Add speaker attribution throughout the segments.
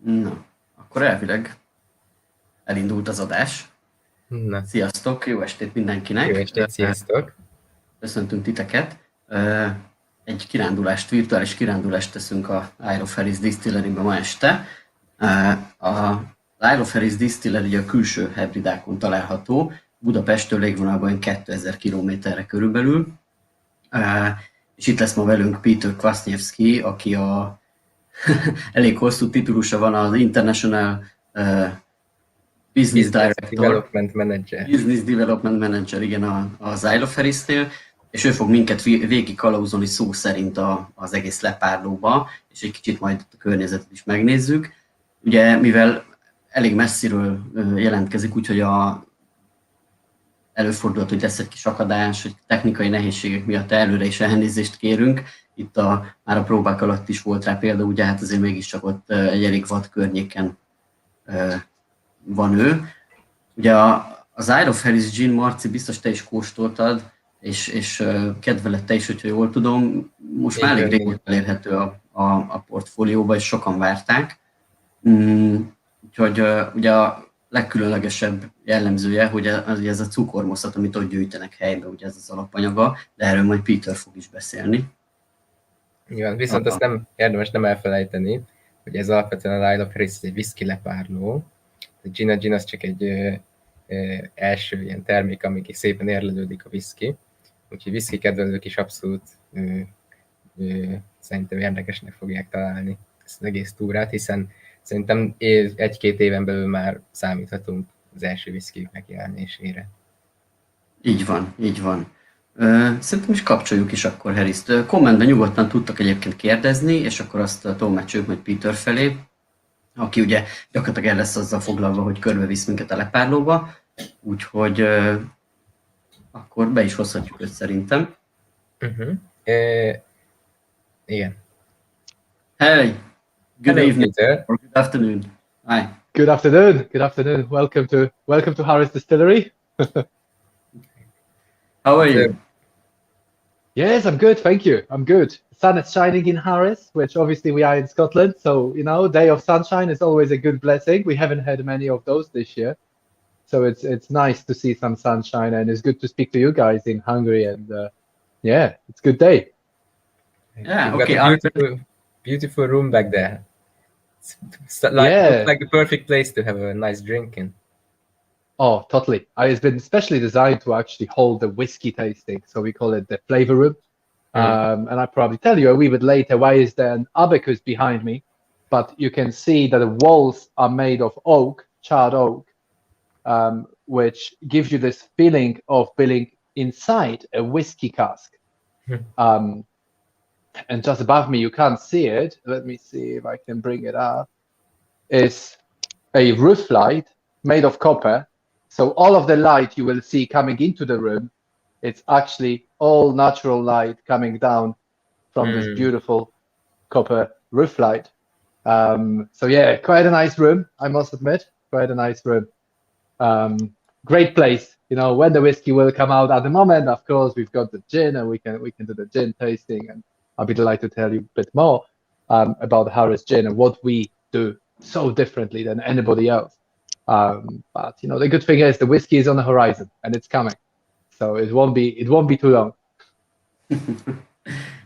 Speaker 1: Na, akkor elvileg elindult az adás.
Speaker 2: Na,
Speaker 1: Sziasztok, jó estét mindenkinek!
Speaker 2: jó estét, sziasztok!
Speaker 1: Köszöntünk titeket! Egy kirándulást, virtuális kirándulást teszünk a Isle of Harris Distillerybe ma este. A Isle of Harris Distillery a külső hebridákon található, Budapesttől légvonalban 2000 kilométerre körülbelül. És itt lesz ma velünk Peter Kwasniewski, aki a elég hosszú titulusa van, az International Business Director,
Speaker 2: Development Manager.
Speaker 1: Business Development Manager, igen, az Isle of Harris-nél, és ő fog minket végig kalauzolni szó szerint az egész lepárlóba, és egy kicsit majd a környezetet is megnézzük. Ugye, mivel elég messziről jelentkezik, úgyhogy előfordulhat, hogy lesz egy kis akadás, hogy technikai nehézségek miatt előre is elnézést kérünk. Itt már a próbák alatt is volt rá példa, ugye hát azért mégiscsak ott egy elég vad környéken van ő. Ugye az Isle of Harris Gin, Marci, biztos te is kóstoltad, és kedvelet te is, hogyha jól tudom, most már elég régóta elérhető a portfólióba, és sokan várták. Úgyhogy ugye a legkülönlegesebb jellemzője, hogy ez a cukormoszat, amit ott gyűjtenek helyben, ugye ez az alapanyaga, de erről majd Peter fog is beszélni.
Speaker 2: Igen, viszont azt nem érdemes nem elfelejteni, hogy ez alapvetően a Isle of Harris egy whiskylepárló. A gin az csak egy első ilyen termék, ami szépen érlelődik a whisky. Úgyhogy whisky kedvelők is abszolút szerintem érdekesnek fogják találni ezt az egész túrát, hiszen szerintem egy-két éven belül már számíthatunk az első whisky megjelenésére.
Speaker 1: Így van, így van. Szerintem is kapcsoljuk is akkor Harris-t. Kommentben nyugodtan tudtak egyébként kérdezni, és akkor azt tolmácsoljuk majd Peter felé, aki ugye gyakorlatilag el lesz azzal foglalva, hogy körbevisz minket a lepárlóba, úgyhogy akkor be is hozhatjuk őt szerintem.
Speaker 2: Igen.
Speaker 1: Hey! Good
Speaker 2: Hello,
Speaker 1: evening,
Speaker 2: Peter.
Speaker 1: or good afternoon. Hi.
Speaker 3: Good afternoon. Good afternoon. Welcome to Harris Distillery.
Speaker 1: How are you?
Speaker 3: Yes, I'm good. Thank you. I'm good. The sun is shining in Harris, which obviously we are in Scotland. So, day of sunshine is always a good blessing. We haven't had many of those this year. So it's nice to see some sunshine, and it's good to speak to you guys in Hungary. And it's a good day.
Speaker 1: Yeah,
Speaker 2: You've
Speaker 1: okay.
Speaker 2: got a beautiful room back there. It's like the perfect place to have a nice drink in.
Speaker 3: Oh, totally. It's been specially designed to actually hold the whiskey tasting. So we call it the flavor room. And I'll probably tell you a wee bit later why is there an abacus behind me. But you can see that the walls are made of oak, charred oak, which gives you this feeling of being inside a whiskey cask. And just above me, you can't see it. Let me see if I can bring it up. Is a roof light made of copper. So all of the light you will see coming into the room, it's actually all natural light coming down from this beautiful copper roof light. So yeah, quite a nice room, I must admit. Quite a nice room. Great place. When the whiskey will come out. At the moment, of course, we've got the gin, and we can do the gin tasting, and I'll be delighted to tell you a bit more about Harris Gin and what we do so differently than anybody else. But the good thing is the whiskey is on the horizon and it's coming, so it won't be too long.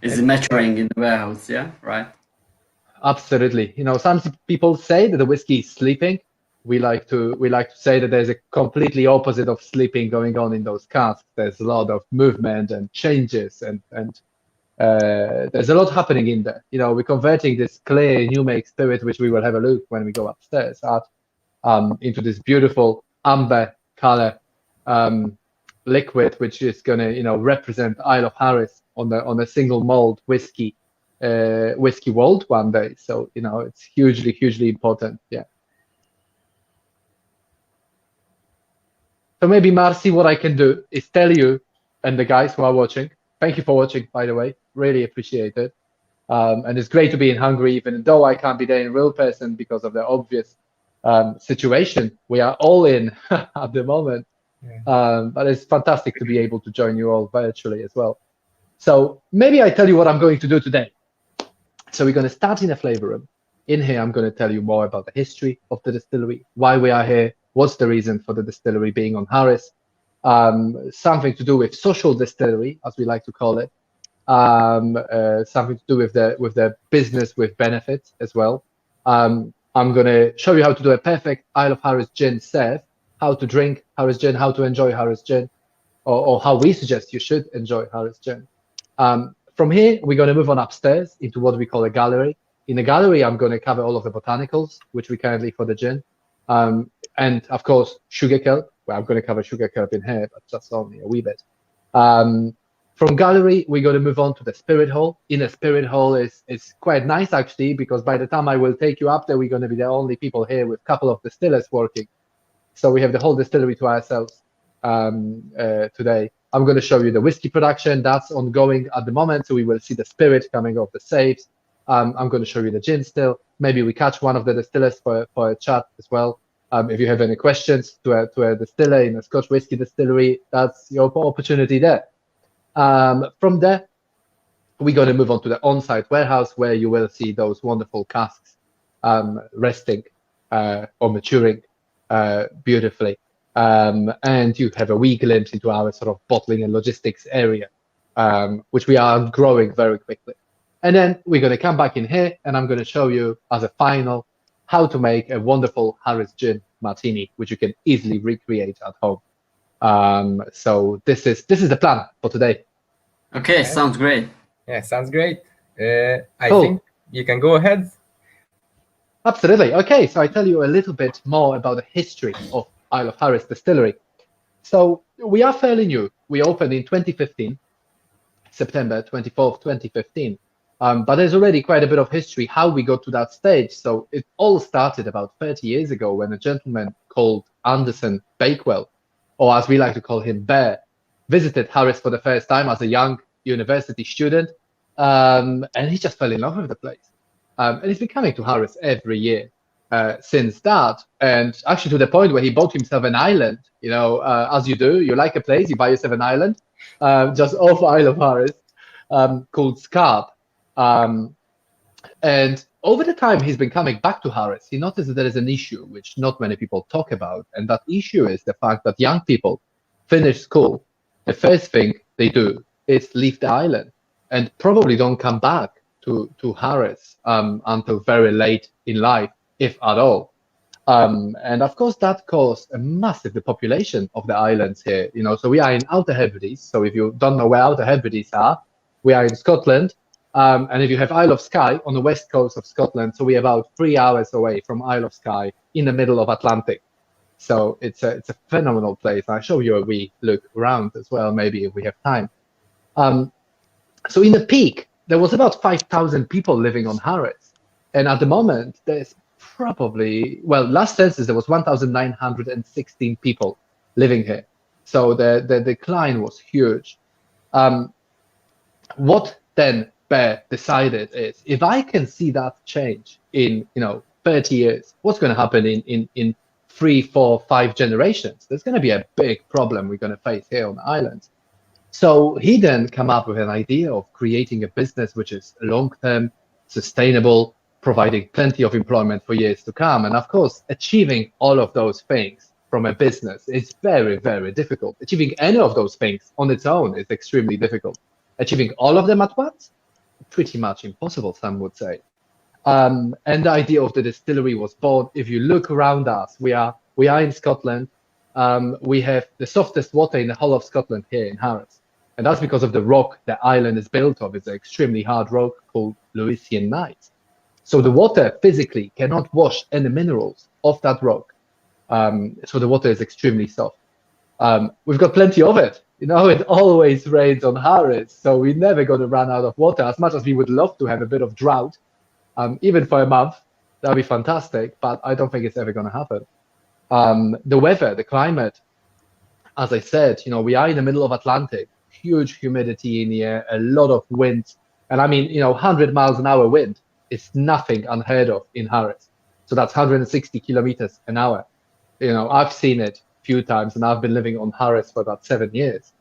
Speaker 1: Is it maturing in the warehouse? Yeah, right.
Speaker 3: Absolutely. Some people say that the whiskey is sleeping. We like to say that there's a completely opposite of sleeping going on in those casks. There's a lot of movement and changes, and there's a lot happening in there. We're converting this clear new make spirit, which we will have a look when we go upstairs at, into this beautiful amber color liquid, which is going to represent Isle of Harris on a single malt whiskey world one day. So it's hugely important. Yeah. So maybe, Marcy, what I can do is tell you and the guys who are watching, thank you for watching, by the way, really appreciate it. And it's great to be in Hungary, even though I can't be there in real person because of the obvious situation we are all in at the moment. Yeah. But it's fantastic to be able to join you all virtually as well. So maybe I tell you what I'm going to do today. So we're going to start in a flavor room. In here, I'm going to tell you more about the history of the distillery, why we are here, what's the reason for the distillery being on Harris, something to do with social distillery, as we like to call it, something to do with the business with benefits as well. I'm going to show you how to do a perfect Isle of Harris gin serve, how to drink Harris gin, how to enjoy Harris gin, or how we suggest you should enjoy Harris gin. From here, we're going to move on upstairs into what we call a gallery. In the gallery, I'm going to cover all of the botanicals, which we currently for the gin. And of course, sugar kelp. Well, I'm going to cover sugar kelp in here, but just only a wee bit. From gallery, we're going to move on to the spirit hall. In the spirit hall is quite nice, actually, because by the time I will take you up there, we're going to be the only people here with a couple of distillers working. So we have the whole distillery to ourselves today. I'm going to show you the whiskey production. That's ongoing at the moment. So we will see the spirit coming off the safes. I'm going to show you the gin still. Maybe we catch one of the distillers for a chat as well. If you have any questions to a distiller in a Scotch whiskey distillery, that's your opportunity there. From there, we're going to move on to the on-site warehouse where you will see those wonderful casks resting or maturing beautifully. And you have a wee glimpse into our sort of bottling and logistics area, which we are growing very quickly. And then we're going to come back in here, and I'm going to show you as a final how to make a wonderful Harris gin martini, which you can easily recreate at home. So this is the plan for today.
Speaker 1: Okay, sounds great.
Speaker 2: Yeah, sounds great. I think you can go ahead.
Speaker 3: Absolutely. Okay, so I tell you a little bit more about the history of Isle of Harris Distillery. So we are fairly new. We opened in 2015, September 24th, 2015. But there's already quite a bit of history how we got to that stage. So it all started about 30 years ago when a gentleman called Anderson Bakewell, or as we like to call him, Bear, visited Harris for the first time as a young university student. And he just fell in love with the place. And he's been coming to Harris every year since that. And actually to the point where he bought himself an island, you know, as you do, you like a place, you buy yourself an island just off Isle of Harris called Scarp. And over the time he's been coming back to Harris, he noticed that there is an issue which not many people talk about. And that issue is the fact that young people finish school. The first thing they do is leave the island and probably don't come back to Harris until very late in life, if at all. And of course, that caused a massive depopulation of the islands here. You know, so we are in Outer Hebrides. So if you don't know where Outer Hebrides are, we are in Scotland. And if you have Isle of Skye on the west coast of Scotland, so we're about 3 hours away from Isle of Skye in the middle of Atlantic. So it's a phenomenal place. I'll show you a wee look around as well, maybe if we have time. So in the peak, there was about 5,000 people living on Harris. And at the moment, there's probably, well, last census, there was 1,916 people living here. So the decline was huge. What then Bear decided is, if I can see that change in 30 years, what's going to happen in 3, 4, 5 generations? There's going to be a big problem we're going to face here on the island. So he then came up with an idea of creating a business which is long-term, sustainable, providing plenty of employment for years to come. And of course, achieving all of those things from a business is very, very difficult. Achieving any of those things on its own is extremely difficult. Achieving all of them at once, pretty much impossible, some would say. And the idea of the distillery was born. If you look around us, we are in Scotland. We have the softest water in the whole of Scotland here in Harris. And that's because of the rock the island is built of. It's an extremely hard rock called Lewisianite. So the water physically cannot wash any minerals off that rock. So the water is extremely soft. We've got plenty of it. It always rains on Harris, so we're never going to run out of water. As much as we would love to have a bit of drought, even for a month, that'd be fantastic, but I don't think it's ever going to happen. The weather, the climate, as I said, we are in the middle of Atlantic, huge humidity in the air, a lot of wind. And I mean, 100 miles an hour wind is nothing unheard of in Harris. So that's 160 kilometers an hour. I've seen it a few times, and I've been living on Harris for about 7 years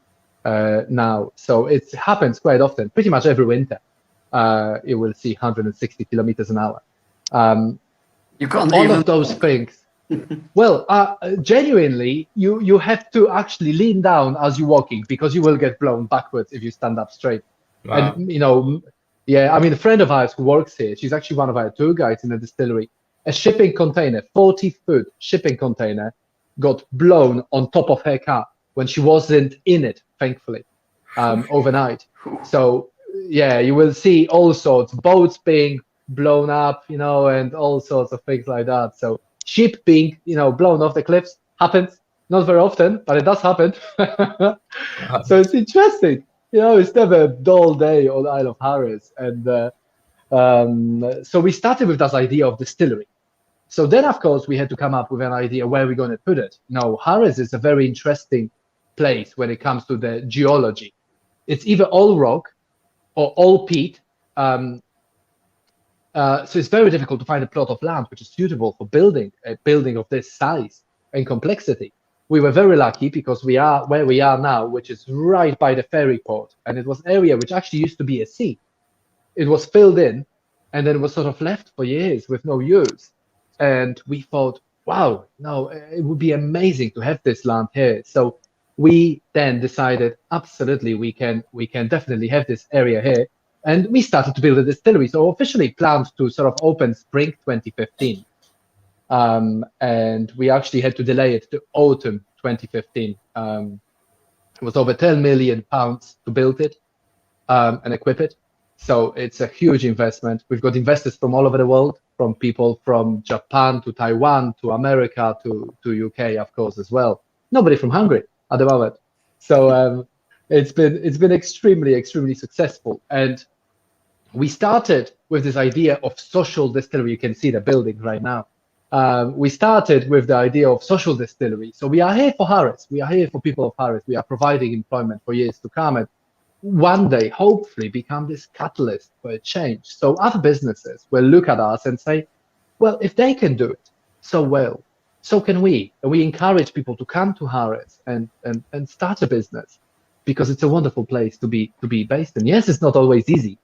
Speaker 3: now. So it happens quite often, pretty much every winter. You will see 160 kilometers an hour.
Speaker 1: You can't
Speaker 3: all
Speaker 1: even...
Speaker 3: of those things. Well, genuinely, you have to actually lean down as you're walking because you will get blown backwards if you stand up straight.
Speaker 2: Wow.
Speaker 3: And yeah, I mean, a friend of ours who works here, she's actually one of our tour guides in the distillery. A shipping container, 40-foot shipping container, got blown on top of her car when she wasn't in it, thankfully, overnight. So yeah, you will see all sorts, boats being blown up, and all sorts of things like that. So ship being, blown off the cliffs happens, not very often, but it does happen. So it's interesting. It's never a dull day on Isle of Harris. And so we started with this idea of distillery. So then, of course, we had to come up with an idea where we're going to put it. Harris is a very interesting place when it comes to the geology. It's either all rock or all peat. So it's very difficult to find a plot of land which is suitable for building a building of this size and complexity. We were very lucky because we are where we are now, which is right by the ferry port. And it was an area which actually used to be a sea. It was filled in and then was sort of left for years with no use. And we thought, wow, it would be amazing to have this land here. So we then decided, absolutely, we can definitely have this area here. And we started to build a distillery. So officially planned to sort of open spring 2015. And we actually had to delay it to autumn 2015. It was over £10 million to build it and equip it. So it's a huge investment. We've got investors from all over the world, from people from Japan to Taiwan to America to UK, of course, as well. Nobody from Hungary at the moment. So it's been extremely, extremely successful. And we started with this idea of social distillery. You can see the building right now. We started with the idea of social distillery. So we are here for Harris. We are here for people of Harris. We are providing employment for years to come. And one day, hopefully, become this catalyst for a change. So other businesses will look at us and say, well, if they can do it so well, so can we. And we encourage people to come to Harris and start a business because it's a wonderful place to be based in. Yes, it's not always easy,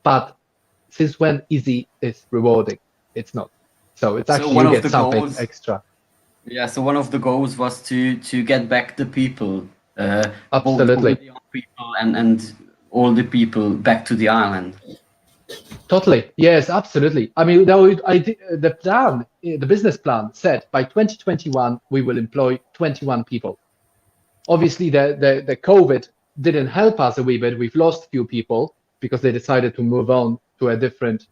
Speaker 3: but since when easy is rewarding, it's not. So it's actually you get something extra.
Speaker 1: Yeah, so one of the goals was to get back the people.
Speaker 3: Absolutely.
Speaker 1: Both the young people and all the people back to the island.
Speaker 3: Totally. Yes, absolutely. I mean, the business plan said by 2021, we will employ 21 people. Obviously, the COVID didn't help us a wee bit. We've lost a few people because they decided to move on to a different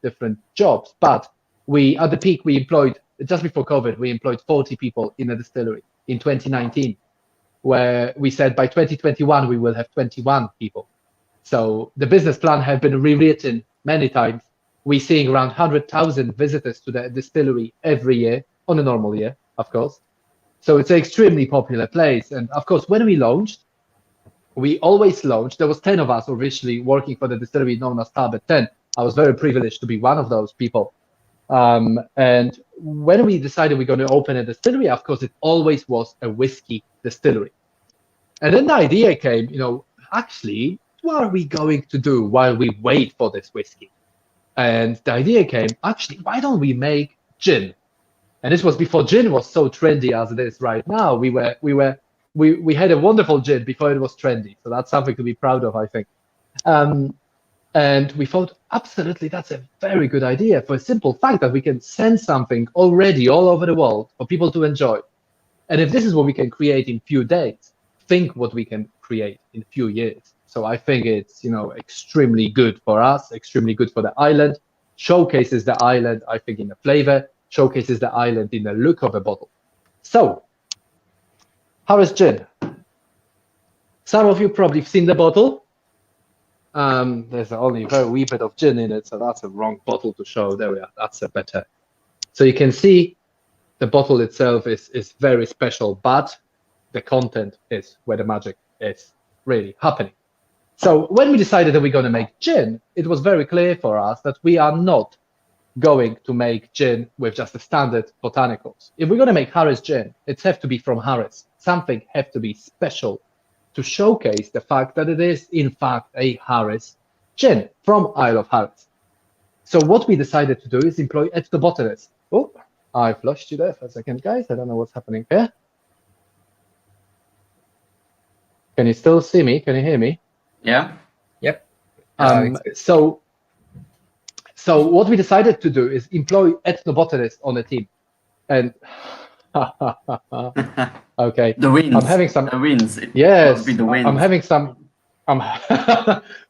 Speaker 3: jobs. But at the peak, we employed, just before COVID, we employed 40 people in a distillery in 2019, where we said by 2021, we will have 21 people. So the business plan has been rewritten many times. We're seeing around 100,000 visitors to the distillery every year, on a normal year, of course. So it's an extremely popular place. And of course, when we launched, we always launched. There was 10 of us originally working for the distillery known as Talbot 10. I was very privileged to be one of those people. And when we decided we're going to open a distillery, of course, it always was a whiskey distillery. And then the idea came, actually, what are we going to do while we wait for this whiskey? And the idea came, actually, why don't we make gin? And this was before gin was so trendy as it is right now. We had a wonderful gin before it was trendy. So that's something to be proud of, I think. And we thought, absolutely, that's a very good idea for a simple fact that we can send something already all over the world for people to enjoy. And if this is what we can create in few days, think what we can create in a few years. So I think it's, extremely good for us, extremely good for the island, showcases the island, I think, in the flavor, showcases the island in the look of a bottle. So, Harris Gin. Some of you probably have seen the bottle. There's only a very wee bit of gin in it, so that's a wrong bottle to show. There we are, that's a better. So you can see the bottle itself is very special, but the content is where the magic is really happening. So when we decided that we're going to make gin, it was very clear for us that we are not going to make gin with just the standard botanicals. If we're going to make Harris gin, it has to be from Harris. Something has to be special to showcase the fact that it is, in fact, a Harris gin from Isle of Harris. So what we decided to do is employ ethnobotanist. Oh, I've lost you there for a second, guys. I don't know what's happening here. Can you still see me? Can you hear me?
Speaker 1: Yeah.
Speaker 2: Yep.
Speaker 3: So what we decided to do is employ ethnobotanists on the team. And okay,
Speaker 1: The winds.
Speaker 3: I'm having some.
Speaker 1: The winds.
Speaker 3: Yes,
Speaker 1: must be the winds.
Speaker 3: I'm having some.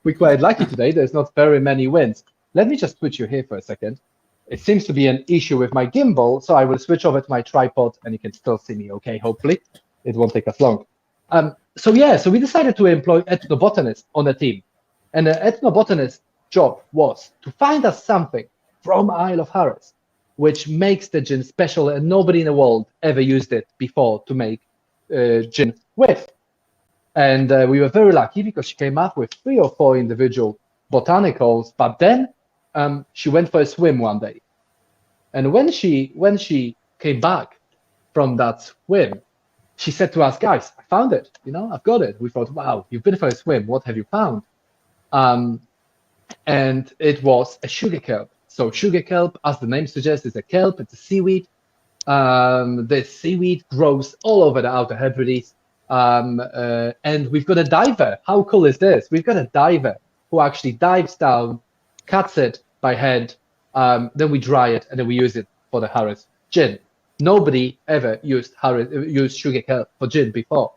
Speaker 3: We're quite lucky today. There's not very many winds. Let me just put you here for a second. It seems to be an issue with my gimbal, so I will switch over to my tripod, and you can still see me. Okay, hopefully, it won't take us long. So we decided to employ ethnobotanists on the team, and the ethnobotanist job was to find us something from Isle of Harris, which makes the gin special, and nobody in the world ever used it before to make gin with. And we were very lucky because she came up with 3 or 4 individual botanicals, but then she went for a swim one day. And when she came back from that swim, she said to us, guys, I found it, I've got it. We thought, wow, you've been for a swim, what have you found? And it was a sugar kelp. So sugar kelp, as the name suggests, is a kelp, it's a seaweed. The seaweed grows all over the Outer Hebrides. And we've got a diver. How cool is this? We've got a diver who actually dives down, cuts it by hand, then we dry it, and then we use it for the Harris gin. Nobody ever used sugar kelp for gin before.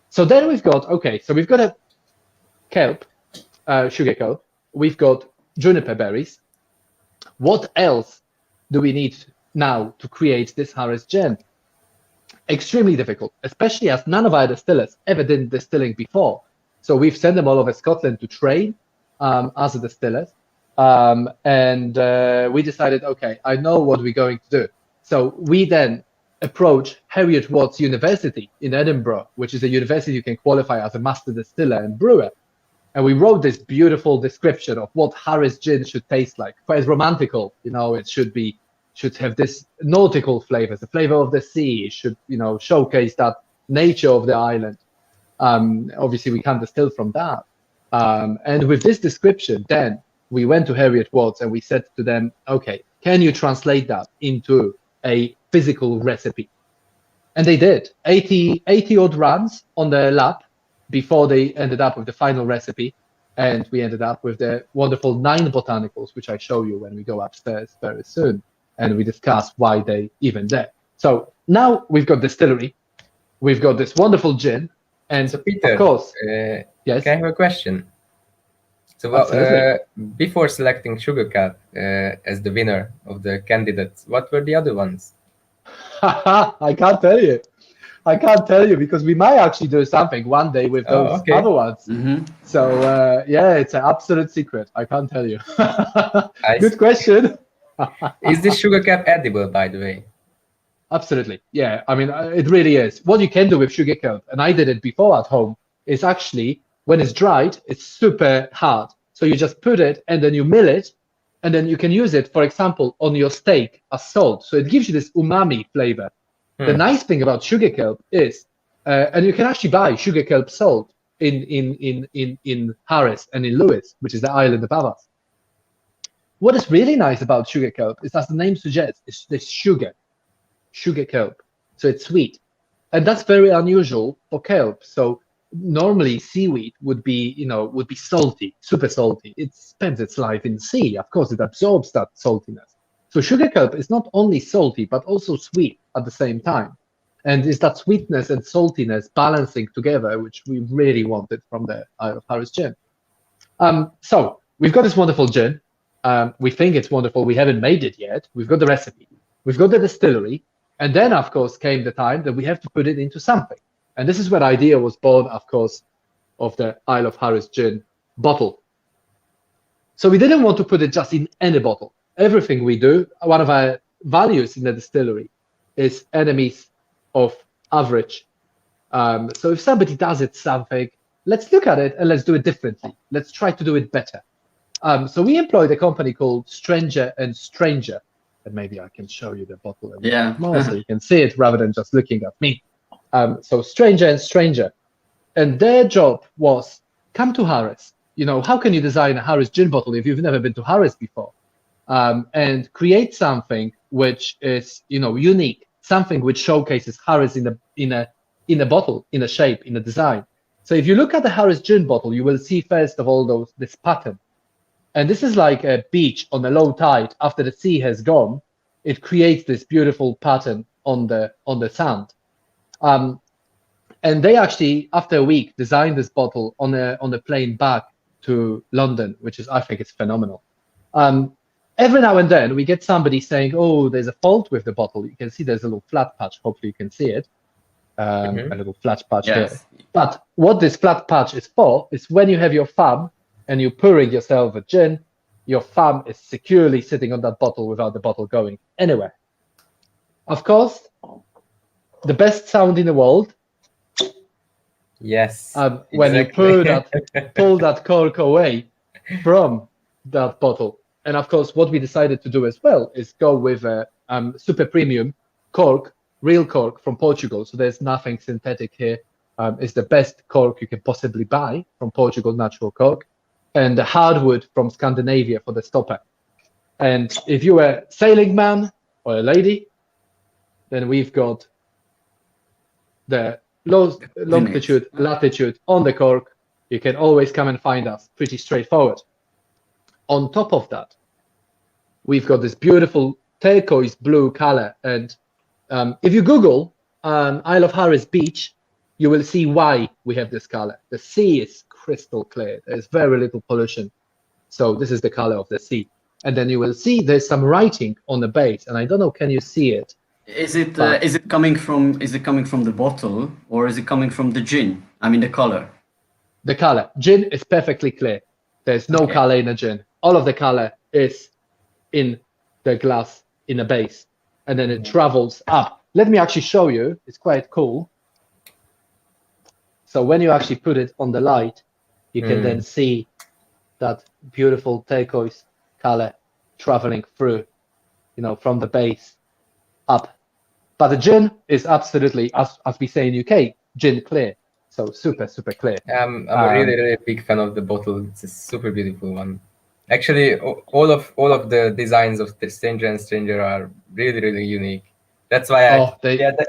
Speaker 3: So then we've got a kelp, sugar kelp. We've got juniper berries. What else do we need now to create this Harris gin? Extremely difficult, especially as none of our distillers ever did distilling before. So we've sent them all over Scotland to train as a distillers. And we decided, okay, I know what we're going to do. So we then approached Heriot Watt's University in Edinburgh, which is a university you can qualify as a master distiller and brewer. And we wrote this beautiful description of what Harris gin should taste like. Quite romantical, it should have this nautical flavors, the flavor of the sea. It should, showcase that nature of the island. Obviously, we can't distill from that. And with this description, then we went to Heriot Watt's and we said to them, okay, can you translate that into a physical recipe? And they did. 80 odd runs on the lab before they ended up with the final recipe. And we ended up with the wonderful 9 botanicals, which I show you when we go upstairs very soon. And we discuss why they even there. So now we've got distillery, we've got this wonderful gin, and
Speaker 2: so Peter,
Speaker 3: of course, yes.
Speaker 2: Can I have a question? So before selecting sugar kelp as the winner of the candidates, what were the other ones?
Speaker 3: I can't tell you because we might actually do something one day with those other ones. Mm-hmm. So it's an absolute secret. I can't tell you. Good question.
Speaker 2: Is this sugar kelp edible, by the way?
Speaker 3: Absolutely. Yeah. I mean, it really is. What you can do with sugar kelp, and I did it before at home, is actually when it's dried, it's super hard. So you just put it and then you mill it, and then you can use it, for example, on your steak as salt. So it gives you this umami flavor. The nice thing about sugar kelp is, and you can actually buy sugar kelp salt in Harris and in Lewis, which is the island above us. What is really nice about sugar kelp is, as the name suggests, it's this sugar kelp. So it's sweet. And that's very unusual for kelp. So normally seaweed would be salty, super salty. It spends its life in the sea. Of course, it absorbs that saltiness. So sugar kelp is not only salty, but also sweet at the same time. And it's that sweetness and saltiness balancing together, which we really wanted from the Isle of Harris gin. So we've got this wonderful gin. We think it's wonderful. We haven't made it yet. We've got the recipe. We've got the distillery. And then, of course, came the time that we have to put it into something. And this is where the idea was born, of course, of the Isle of Harris gin bottle. So we didn't want to put it just in any bottle. Everything we do, one of our values in the distillery is enemies of average. So if somebody does it something, let's look at it and let's do it differently. Let's try to do it better. So we employed a company called Stranger and Stranger. And maybe I can show you the bottle a bit more so you can see it rather than just looking at me. So Stranger and Stranger. And their job was, come to Harris. How can you design a Harris gin bottle if you've never been to Harris before? and create something which is, you know, unique, something which showcases Harris in a bottle, in a shape, in a design. So if you look at the Harris gin bottle, you will see first of all this pattern. And this is like a beach on a low tide. After the sea has gone, it creates this beautiful pattern on the sand. And they actually, after a week, designed this bottle on a plane back to London, which is, I think, it's phenomenal. Every now and then we get somebody saying, "Oh, there's a fault with the bottle." You can see there's a little flat patch. Hopefully, you can see it. A little flat patch there. But what this flat patch is for is when you have your thumb and you're pouring yourself a gin, your thumb is securely sitting on that bottle without the bottle going anywhere. Of course, the best sound in the world.
Speaker 2: Yes.
Speaker 3: When you pull that cork away from that bottle. And of course, what we decided to do as well is go with a super premium cork, real cork from Portugal. So there's nothing synthetic here. It's the best cork you can possibly buy from Portugal, natural cork, and the hardwood from Scandinavia for the stopper. And if you're a sailing man or a lady, then we've got the longitude, latitude on the cork. You can always come and find us. Pretty straightforward. On top of that, we've got this beautiful turquoise blue color. And if you Google Isle of Harris beach, you will see why we have this color. The sea is crystal clear. There's very little pollution. So this is the color of the sea. And then you will see there's some writing on the base. And I don't know, can you see it?
Speaker 1: Is it coming from the bottle, or is it coming from the gin? I mean the color.
Speaker 3: The color. Gin is perfectly clear. There's no color in a gin. All of the color is in the glass in the base, and then it travels up. Let me actually show you. It's quite cool. So when you actually put it on the light, you can then see that beautiful turquoise color traveling through, you know, from the base up. But the gin is absolutely, as we say in UK, gin clear. So super, super clear.
Speaker 2: I'm a really big fan of the bottle. It's a super beautiful one. Actually, all of the designs of the Stranger and Stranger are really unique. That's why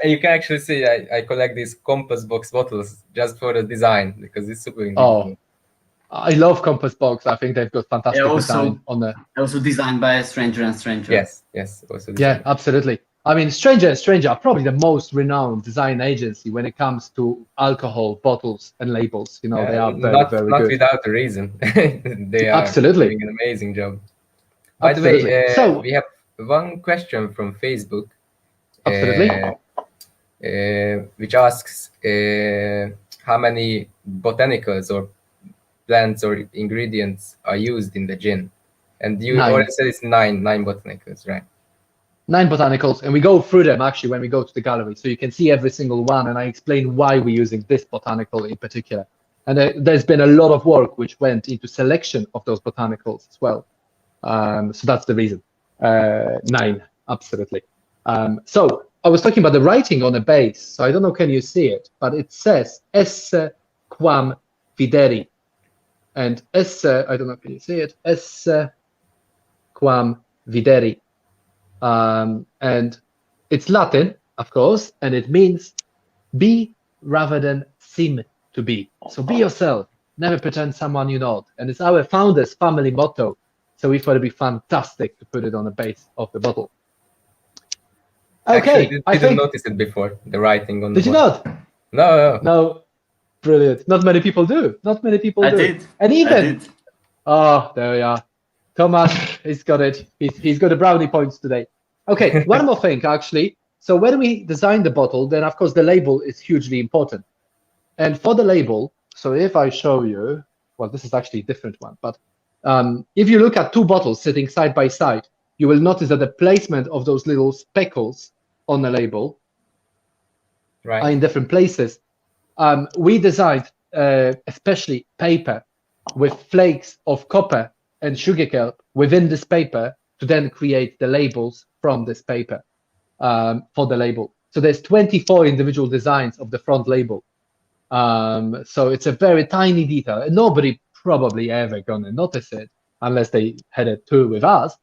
Speaker 2: you can actually see I collect these compass box bottles just for the design, because it's super unique.
Speaker 3: Oh, I love compass box. I think they've got fantastic design on the.
Speaker 1: Also designed by Stranger and Stranger.
Speaker 2: Yes. Also designed.
Speaker 3: Yeah, absolutely. I mean, Stranger and Stranger are probably the most renowned design agency when it comes to alcohol bottles and labels. You know, they are very good.
Speaker 2: Not without a reason. They are doing an amazing job. By the way, so we have one question from Facebook. Which asks how many botanicals or plants or ingredients are used in the gin. And you already said it's nine botanicals, right?
Speaker 3: 9 botanicals, and we go through them actually when we go to the gallery, so you can see every single one, and I explain why we're using this botanical in particular. And there's been a lot of work which went into selection of those botanicals as well. So that's the reason. 9, absolutely. So I was talking about the writing on the base. So I don't know, can you see it? But it says esse quam videri. And esse, I don't know, can you see it? Esse quam videri. And it's Latin, of course, and it means be rather than seem to be. So be yourself, never pretend someone you're not. And it's our founder's family motto. So we thought it'd be fantastic to put it on the base of the bottle. Okay,
Speaker 2: actually, I didn't notice it before, the writing on the bottle.
Speaker 3: Did you not? No. Brilliant. Not many people do.
Speaker 1: I did.
Speaker 3: And even, oh, there we are. Thomas, he's got it. He's got the brownie points today. Okay, one more thing, actually. So when we design the bottle, then of course the label is hugely important. And for the label, so if I show you, well, this is actually a different one, but if you look at 2 bottles sitting side by side, you will notice that the placement of those little speckles on the label are in different places. We designed especially paper with flakes of copper and sugar kelp within this paper to then create the labels from this paper for the label. So there's 24 individual designs of the front label. So it's a very tiny detail, and nobody probably ever gonna notice it unless they had a tour with us.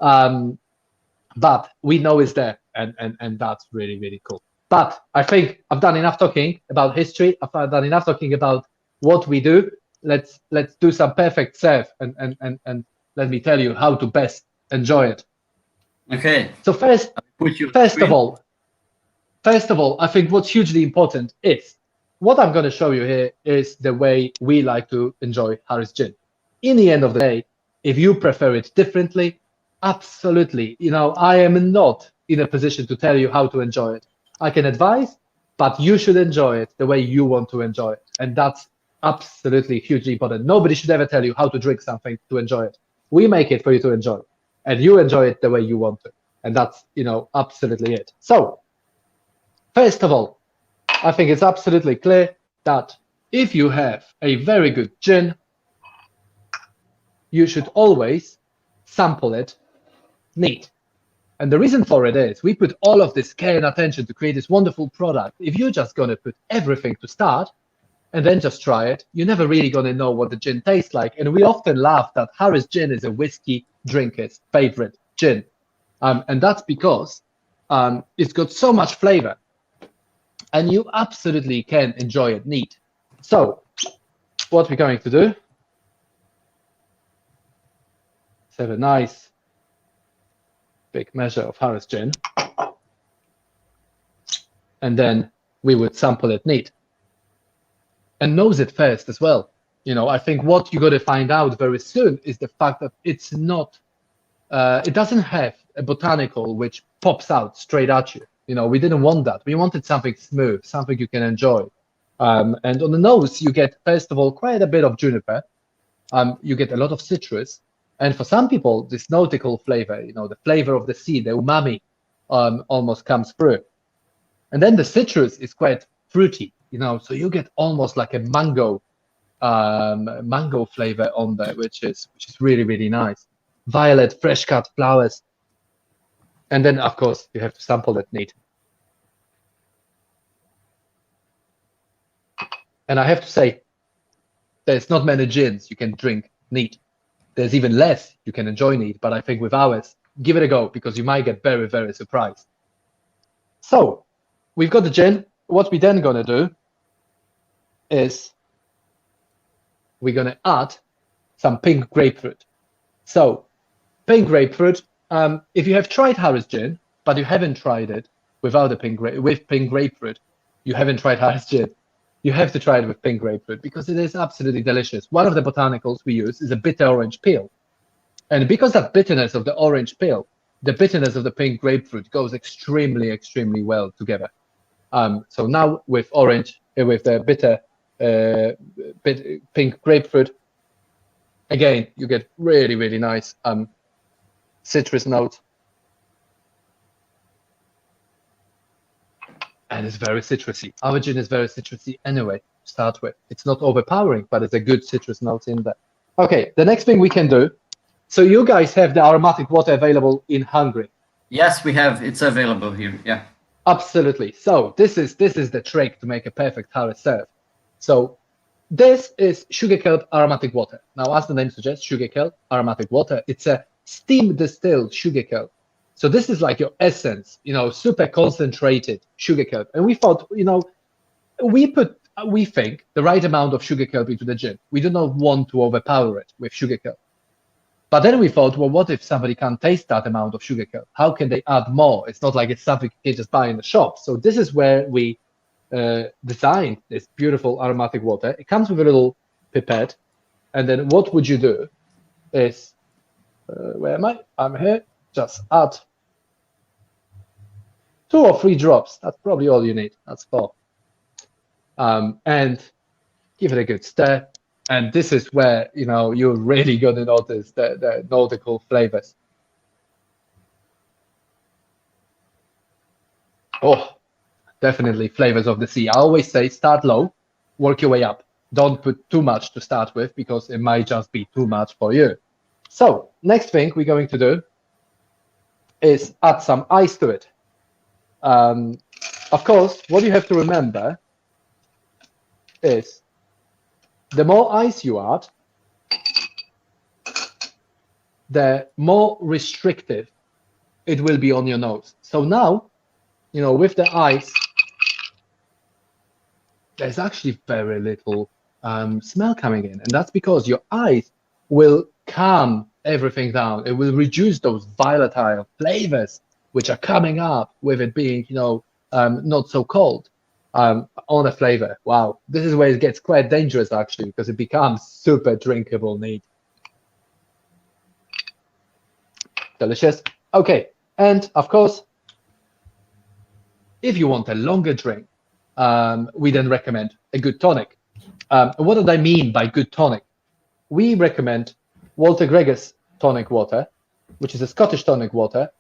Speaker 3: But we know it's there, and that's really, really cool. But I think I've done enough talking about history. I've done enough talking about what we do. Let's do some perfect serve, and let me tell you how to best enjoy it.
Speaker 1: Okay.
Speaker 3: So first of all, I think what's hugely important is what I'm going to show you here is the way we like to enjoy Harris Gin. In the end of the day, if you prefer it differently, absolutely. I am not in a position to tell you how to enjoy it. I can advise, but you should enjoy it the way you want to enjoy it. And that's absolutely hugely important. Nobody should ever tell you how to drink something to enjoy it. We make it for you to enjoy it, and you enjoy it the way you want to. And that's, absolutely it. So, first of all, I think it's absolutely clear that if you have a very good gin, you should always sample it neat. And the reason for it is we put all of this care and attention to create this wonderful product. If you're just going to put everything to start and then just try it, you're never really going to know what the gin tastes like. And we often laugh that Harris Gin is a whiskey drinker's favorite gin. And that's because it's got so much flavor. And you absolutely can enjoy it neat. So what we're going to do is have a nice big measure of Harris Gin. And then we would sample it neat. And nose it first as well. I think what you got to find out very soon is the fact that it's not, it doesn't have a botanical which pops out straight at you. We didn't want that. We wanted something smooth, something you can enjoy. And on the nose, you get, first of all, quite a bit of juniper. You get a lot of citrus. And for some people, this nautical flavor, the flavor of the sea, the umami, almost comes through. And then the citrus is quite fruity, so you get almost like a mango flavor on there, which is really, really nice. Violet, fresh cut flowers. And then, of course, you have to sample it neat. And I have to say, there's not many gins you can drink neat. There's even less you can enjoy neat, but I think with ours, give it a go because you might get very, very surprised. So we've got the gin. What we're then going to do is we're going to add some pink grapefruit. So pink grapefruit, if you have tried Harris Gin, but you haven't tried it without with pink grapefruit, you haven't tried Harris Gin. You have to try it with pink grapefruit because it is absolutely delicious. One of the botanicals we use is a bitter orange peel. And because of bitterness of the orange peel, the bitterness of the pink grapefruit goes extremely, extremely well together. So now with the bitter pink grapefruit, again, you get really, really nice citrus notes. And it's very citrusy. Our gin is very citrusy anyway, to start with. It's not overpowering, but it's a good citrus note in there. Okay, the next thing we can do. So you guys have the aromatic water available in Hungary.
Speaker 1: Yes, we have. It's available here. Yeah.
Speaker 3: Absolutely. So this is the trick to make a perfect Harris serve. So this is sugar kelp aromatic water. Now, as the name suggests, sugar kelp aromatic water. It's a steam distilled sugar kelp. So this is like your essence, super concentrated sugar kelp. And we thought, we think the right amount of sugar kelp into the gin. We do not want to overpower it with sugar kelp. But then we thought, well, what if somebody can't taste that amount of sugar kelp? How can they add more? It's not like it's something you can just buy in the shop. So this is where we designed this beautiful aromatic water. It comes with a little pipette. And then what would you do is, where am I? I'm here. Just add 2 or 3 drops. That's probably all you need. That's 4. And give it a good stir. And this is where, you're really going to notice the nautical flavors. Oh, definitely flavors of the sea. I always say start low, work your way up. Don't put too much to start with because it might just be too much for you. So next thing we're going to do is add some ice to it. Of course, what you have to remember is the more ice you add, the more restrictive it will be on your nose. So now, with the ice, there's actually very little smell coming in. And that's because your ice will calm everything down. It will reduce those volatile flavors which are coming up with it being, not so cold on a flavor. Wow, this is where it gets quite dangerous actually, because it becomes super drinkable neat. Delicious. Okay, and of course, if you want a longer drink, we then recommend a good tonic. What do I mean by good tonic? We recommend Walter Gregor's tonic water, which is a Scottish tonic water.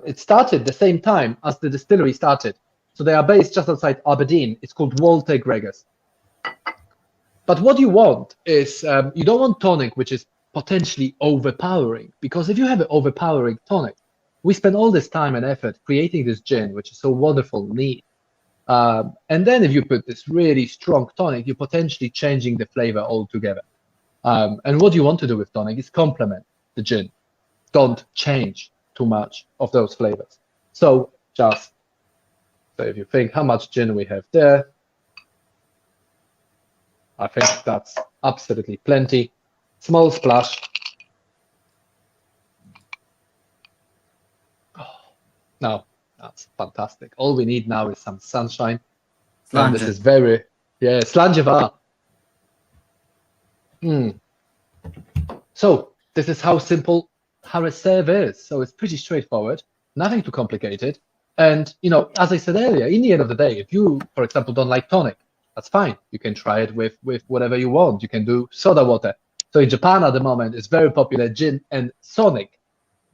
Speaker 3: It started the same time as the distillery started. So they are based just outside Aberdeen. It's called Walter Gregor's. But what you want is, you don't want tonic which is potentially overpowering, because if you have an overpowering tonic, we spend all this time and effort creating this gin, which is so wonderful, neat. And then if you put this really strong tonic, you're potentially changing the flavor altogether. And what you want to do with tonic is complement the gin. Don't change too much of those flavors. So just, so if you think how much gin we have there, I think that's absolutely plenty. Small splash. Oh, no, that's fantastic. All we need now is some sunshine. And this is very, yeah, slangevar. So this is how simple Harris serve is. So it's pretty straightforward, nothing too complicated. And, as I said earlier, in the end of the day, if you, for example, don't like tonic, that's fine. You can try it with whatever you want. You can do soda water. So in Japan at the moment, it's very popular gin and sonic.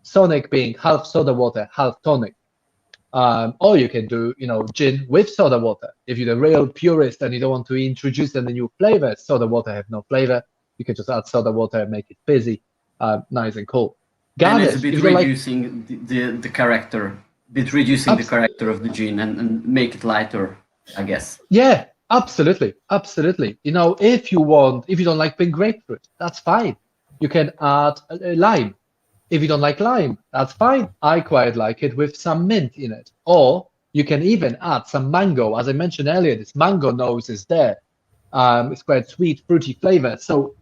Speaker 3: Sonic being half soda water, half tonic. Or you can do, gin with soda water. If you're the real purist and you don't want to introduce any new flavors, soda water have no flavor. You can just add soda water and make it fizzy, nice and cool.
Speaker 1: And it's a bit reducing the character, the character of the gin and make it lighter, I guess.
Speaker 3: Yeah, absolutely, absolutely. If you don't like pink grapefruit, that's fine. You can add lime. If you don't like lime, that's fine. I quite like it with some mint in it. Or you can even add some mango. As I mentioned earlier, this mango nose is there. It's quite sweet, fruity flavor. So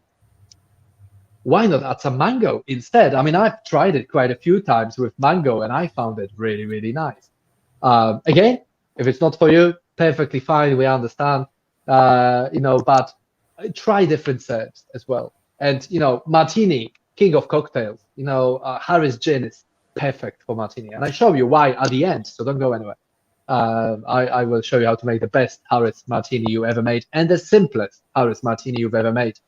Speaker 3: why not add some mango instead? I mean, I've tried it quite a few times with mango and I found it really, really nice. Again, if it's not for you, perfectly fine. We understand, but try different serves as well. And, martini, king of cocktails, Harris gin is perfect for martini. And I show you why at the end, so don't go anywhere. I will show you how to make the best Harris martini you ever made and the simplest Harris martini you've ever made.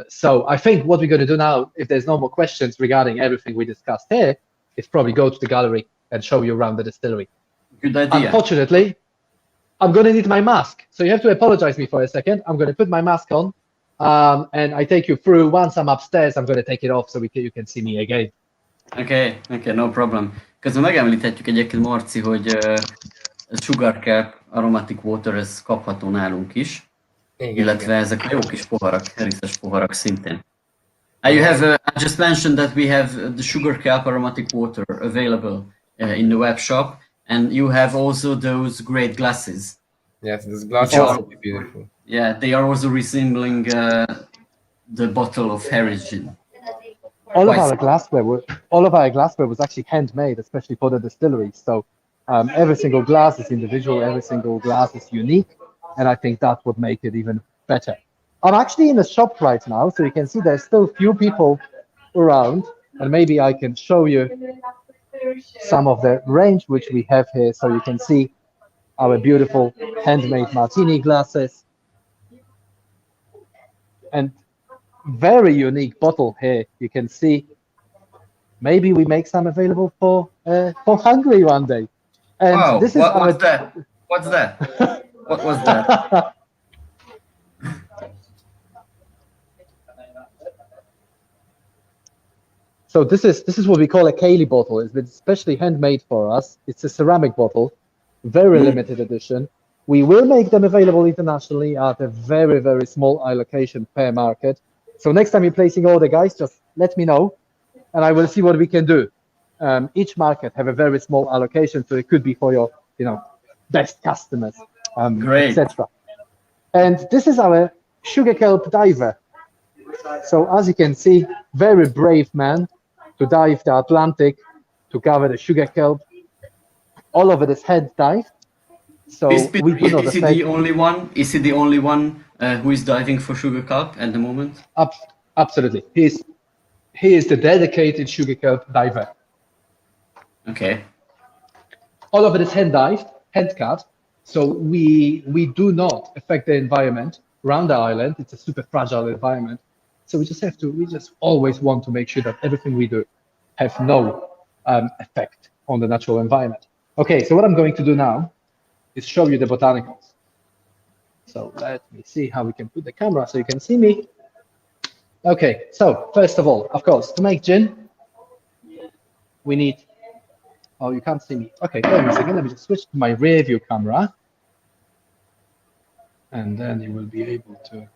Speaker 3: So I think what we're going to do now, if there's no more questions regarding everything we discussed here, is probably go to the gallery and show you around the distillery.
Speaker 1: Good idea.
Speaker 3: Unfortunately, I'm going to need my mask. So you have to apologize me for a second. I'm going to put my mask on and I take you through. Once I'm upstairs, I'm going to take it off so you can see me again.
Speaker 1: Okay, no problem. Közben megemlíthetjük egyébként, Marci, hogy Sugar Cap Aromatic Water, ez kapható nálunk is. Igen, illetve ezek a jó kis poharak, heriszes poharak szintén. I just mentioned that we have the Sugar Cap Aromatic Water available in the web shop, and you have also those great glasses.
Speaker 2: Yes, those glasses are beautiful.
Speaker 1: Yeah, they are also resembling the bottle of Harris gin.
Speaker 3: All of our glassware was actually handmade, especially for the distillery. So every single glass is individual, every single glass is unique. And I think that would make it even better. I'm actually in the shop right now, so you can see there's still few people around, and maybe I can show you some of the range which we have here, so you can see our beautiful handmade martini glasses. And very unique bottle here, you can see. Maybe we make some available for Hungary one day. And
Speaker 1: wow,
Speaker 3: this is
Speaker 1: what's that? What's that? What was that?
Speaker 3: So this is what we call a Kaylee bottle. It's been specially handmade for us. It's a ceramic bottle, very limited edition. We will make them available internationally at a very, very small allocation per market. So next time you're placing order, guys, just let me know. and I will see what we can do. Each market have a very small allocation, so it could be for your, best customers,
Speaker 1: Great.
Speaker 3: etc. And this is our sugar kelp diver. So as you can see, very brave man to dive the Atlantic to cover the sugar kelp. All of it is hand dive. So
Speaker 1: Is
Speaker 3: we do not
Speaker 1: he
Speaker 3: affect.
Speaker 1: the only one? Is he the only one who is diving for sugar kelp at the moment?
Speaker 3: Absolutely. He is the dedicated sugar kelp diver.
Speaker 1: Okay.
Speaker 3: All of it is hand dived, hand cut. So we do not affect the environment around the island. It's a super fragile environment. So we just always want to make sure that everything we do have no effect on the natural environment. Okay, so what I'm going to do now is show you the botanicals. So let me see how we can put the camera so you can see me. Okay, so first of all, of course, to make gin, we need, oh, you can't see me. Okay, wait a second, let me just switch to my rear view camera. And then you will be able to.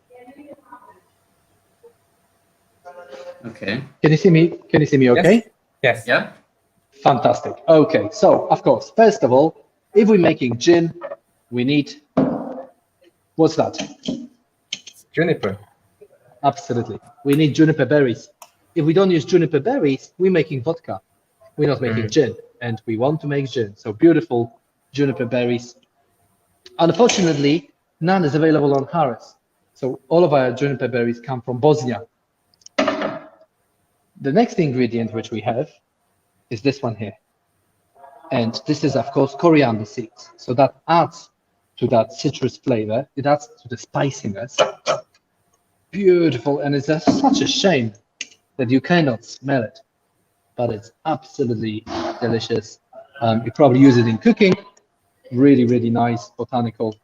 Speaker 1: Okay.
Speaker 3: Can you see me? Can you see me okay?
Speaker 2: Yes.
Speaker 1: Yeah.
Speaker 3: Fantastic. Okay, so of course, first of all, if we're making gin, we need, what's that?
Speaker 2: Juniper.
Speaker 3: Absolutely. We need juniper berries. If we don't use juniper berries, we're making vodka. We're not making gin, and we want to make gin. So beautiful juniper berries. Unfortunately, none is available on Harris. So all of our juniper berries come from Bosnia. The next ingredient which we have is this one here. And this is, of course, coriander seeds. So that adds to that citrus flavor. It adds to the spiciness. Beautiful. And it's such a shame that you cannot smell it, but it's absolutely delicious. You probably use it in cooking. Really, really nice botanical.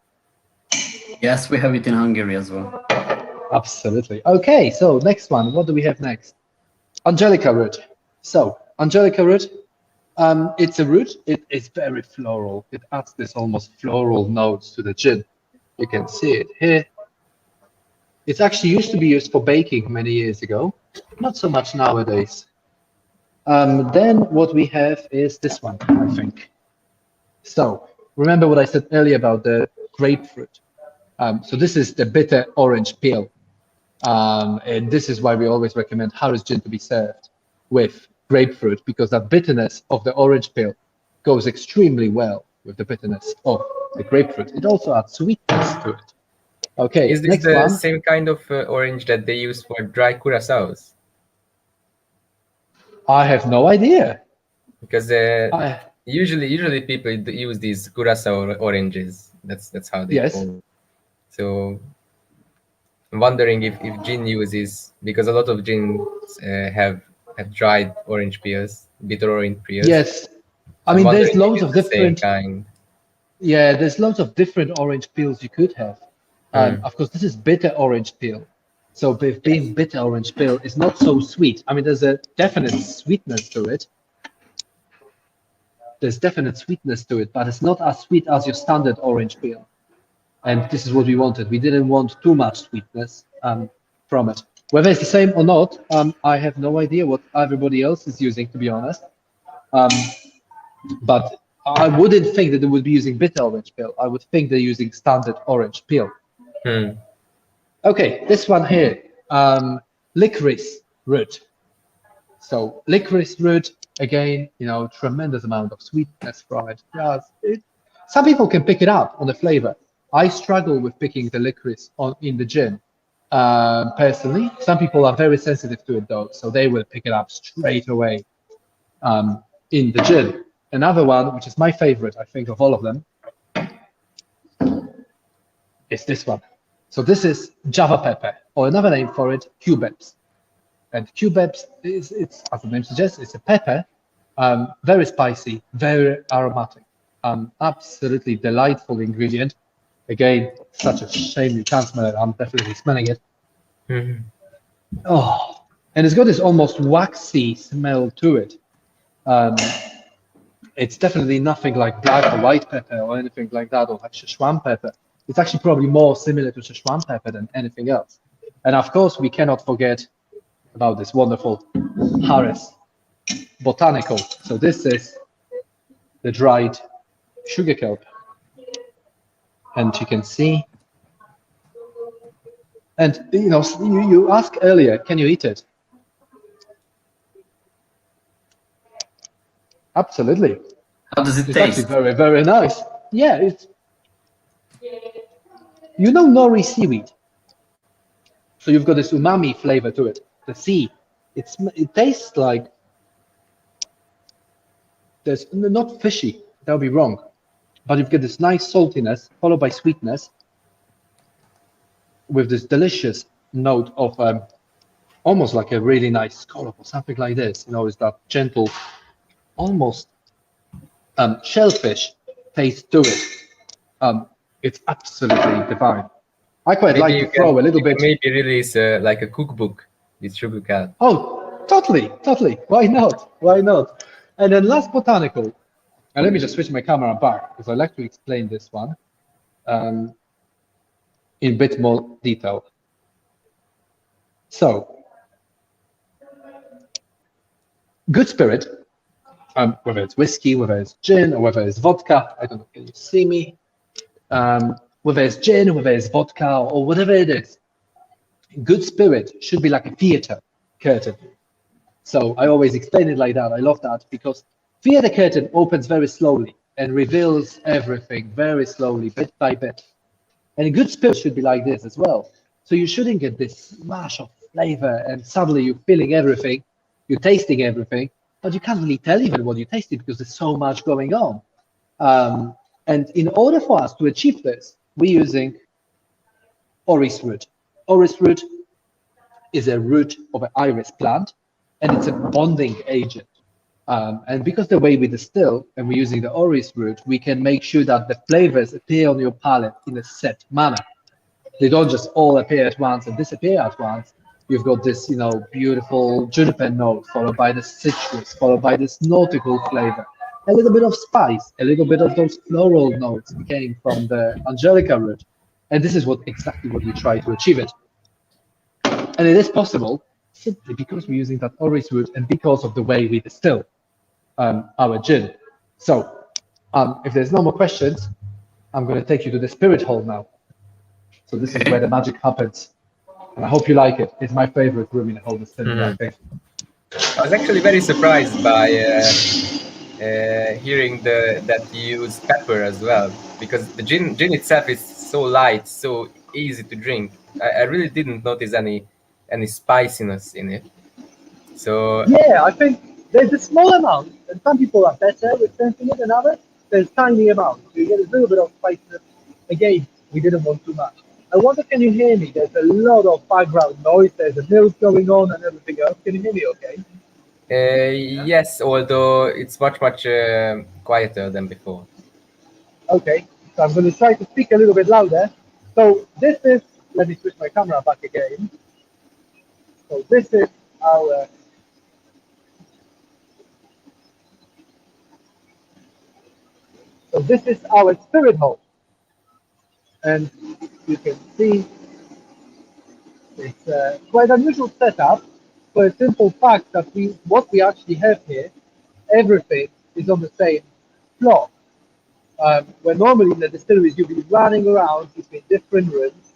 Speaker 1: Yes, we have it in Hungary as well.
Speaker 3: Absolutely. Okay, so next one. What do we have next? Angelica root. So Angelica root, it's a root. It is very floral. It adds this almost floral notes to the gin. You can see it here. It actually used to be used for baking many years ago. Not so much nowadays. Then what we have is this one, I think. So remember what I said earlier about the grapefruit. So this is the bitter orange peel. And this is why we always recommend Harris gin to be served with grapefruit, because that bitterness of the orange peel goes extremely well with the bitterness of the grapefruit. It also adds sweetness to it. Okay,
Speaker 2: Is this
Speaker 3: next
Speaker 2: the
Speaker 3: one.
Speaker 2: same kind of orange that they use for dry curaçaos?
Speaker 3: I have no idea.
Speaker 2: Because usually people use these curacao oranges. That's how they
Speaker 3: Yes.
Speaker 2: call it. So I'm wondering if gin uses, because a lot of gins have dried orange peels, bitter orange peels.
Speaker 3: Yes. I
Speaker 2: I'm
Speaker 3: mean,
Speaker 2: wondering
Speaker 3: there's
Speaker 2: if
Speaker 3: loads
Speaker 2: it's
Speaker 3: of
Speaker 2: the same
Speaker 3: different.
Speaker 2: kind.
Speaker 3: Yeah, there's loads of different orange peels you could have. Of course, this is bitter orange peel. So being bitter orange peel is not so sweet. I mean, there's a definite sweetness to it. There's definite sweetness to it, but it's not as sweet as your standard orange peel. And this is what we wanted. We didn't want too much sweetness from it. Whether it's the same or not, I have no idea what everybody else is using, to be honest. But I wouldn't think that they would be using bitter orange peel. I would think they're using standard orange peel. Okay, this one here, licorice root. So licorice root, again, tremendous amount of sweetness from it. Yes, some people can pick it up on the flavor. I struggle with picking the licorice in the gin. Personally, some people are very sensitive to it though, so they will pick it up straight away in the gin. Another one, which is my favorite, I think, of all of them, is this one. So this is Java pepper, or another name for it, cubebs. And cubebs is, as the name suggests, it's a pepper, very spicy, very aromatic, absolutely delightful ingredient. Again, such a shame you can't smell it. I'm definitely smelling it. Oh, and it's got this almost waxy smell to it. It's definitely nothing like black or white pepper or anything like that, or like Szechuan pepper. It's actually probably more similar to Szechuan pepper than anything else. And of course, we cannot forget about this wonderful Harris botanical. So this is the dried sugar kelp. And you can see, and you asked earlier, can you eat it? Absolutely.
Speaker 1: How does it
Speaker 3: It's
Speaker 1: taste?
Speaker 3: actually very, very nice. Yeah, it's, nori seaweed. So you've got this umami flavor to it. The sea, it tastes like, there's not fishy, that would be wrong. But you've got this nice saltiness followed by sweetness with this delicious note of almost like a really nice scallop or something like this. It's that gentle, almost shellfish taste to it. It's absolutely divine. I quite like to throw a little bit.
Speaker 2: Maybe release like a cookbook with sugar kelp.
Speaker 3: Oh, totally. Why not? And then last botanical. And let me just switch my camera back because I like to explain this one in a bit more detail. So, good spirit, whether it's whiskey, whether it's gin, or whether it's vodka. I don't know, can you see me? Whether it's gin, whether it's vodka, or whatever it is. Good spirit should be like a theater curtain. So I always explain it like that. I love that because theater curtain opens very slowly and reveals everything very slowly, bit by bit. And a good spirit should be like this as well. So you shouldn't get this smash of flavor and suddenly you're feeling everything, you're tasting everything, but you can't really tell even what you're tasting because there's so much going on. And in order for us to achieve this, we're using orris root. Orris root is a root of an iris plant, and it's a bonding agent. And because the way we distill and we're using the orris root, we can make sure that the flavors appear on your palate in a set manner. They don't just all appear at once and disappear at once. You've got this, beautiful juniper note, followed by the citrus, followed by this nautical flavor, a little bit of spice, a little bit of those floral notes came from the angelica root. And this is exactly what we try to achieve it. And it is possible simply because we're using that orris root and because of the way we distill our gin. So if there's no more questions, I'm going to take you to the spirit hall now. So this is where the magic happens. And I hope you like it. It's my favorite room in the whole distillery, I think.
Speaker 2: I was actually very surprised by hearing that you use pepper as well, because the gin itself is so light, so easy to drink. I really didn't notice any spiciness in it. So
Speaker 3: yeah, I think there's a small amount, and some people are better with sensing it than others. There's tiny amounts, so you get a little bit of spiciness. Again, we didn't want too much. I wonder, can you hear me? There's a lot of background noise. There's a milk going on and everything else. Can you hear me okay?
Speaker 2: Yes, although it's much quieter than before.
Speaker 3: Okay, so I'm going to try to speak a little bit louder. So this is, let me switch my camera back again. So this is our spirit hall. And you can see it's quite unusual setup for a simple fact that what we actually have here, everything is on the same floor. Where normally in the distilleries you'll be running around between different rooms,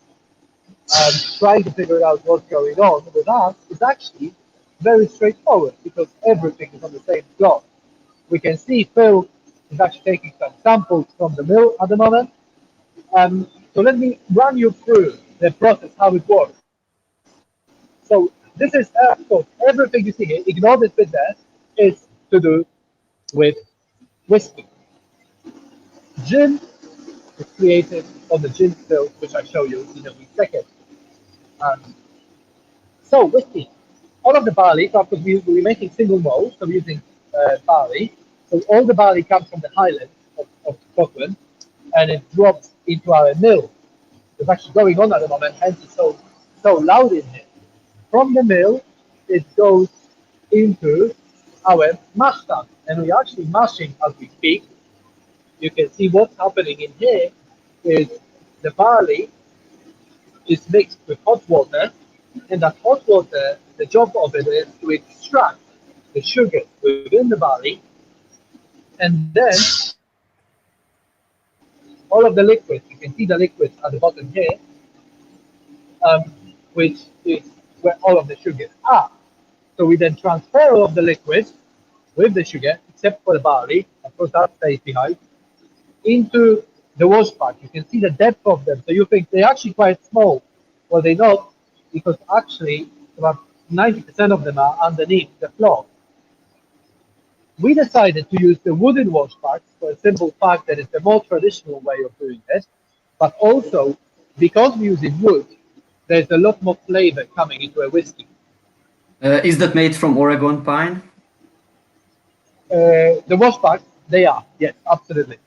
Speaker 3: trying to figure out what's going on. With us, it's actually very straightforward because everything is on the same floor. We can see Phil is actually taking some samples from the mill at the moment. So let me run you through the process, how it works. So this is, of course, everything you see here, ignore this bit there, is to do with whiskey. Gin is created on the gin still, which I'll show you in a wee second. So whiskey, all of the barley, so of course we're making single malt, so we're using barley. So all the barley comes from the highlands of Scotland, and it drops into our mill. It's actually going on at the moment, hence it's so loud in here. From the mill, it goes into our mash tun, and we're actually mashing as we speak. You can see what's happening in here is the barley is mixed with hot water, and that hot water, the job of it is to extract the sugar within the barley, and then all of the liquids, you can see the liquids at the bottom here, which is where all of the sugars are. So we then transfer all of the liquids with the sugar, except for the barley, of course that stays behind, into the wash part. You can see the depth of them. So you think they're actually quite small. Well, they're not, because actually about 90% of them are underneath the floor. We decided to use the wooden wash parts for a simple fact that it's a more traditional way of doing it, but also because we're using wood, there's a lot more flavor coming into a whiskey.
Speaker 1: Is that made from Oregon pine?
Speaker 3: The wash parts, they are, yes, absolutely.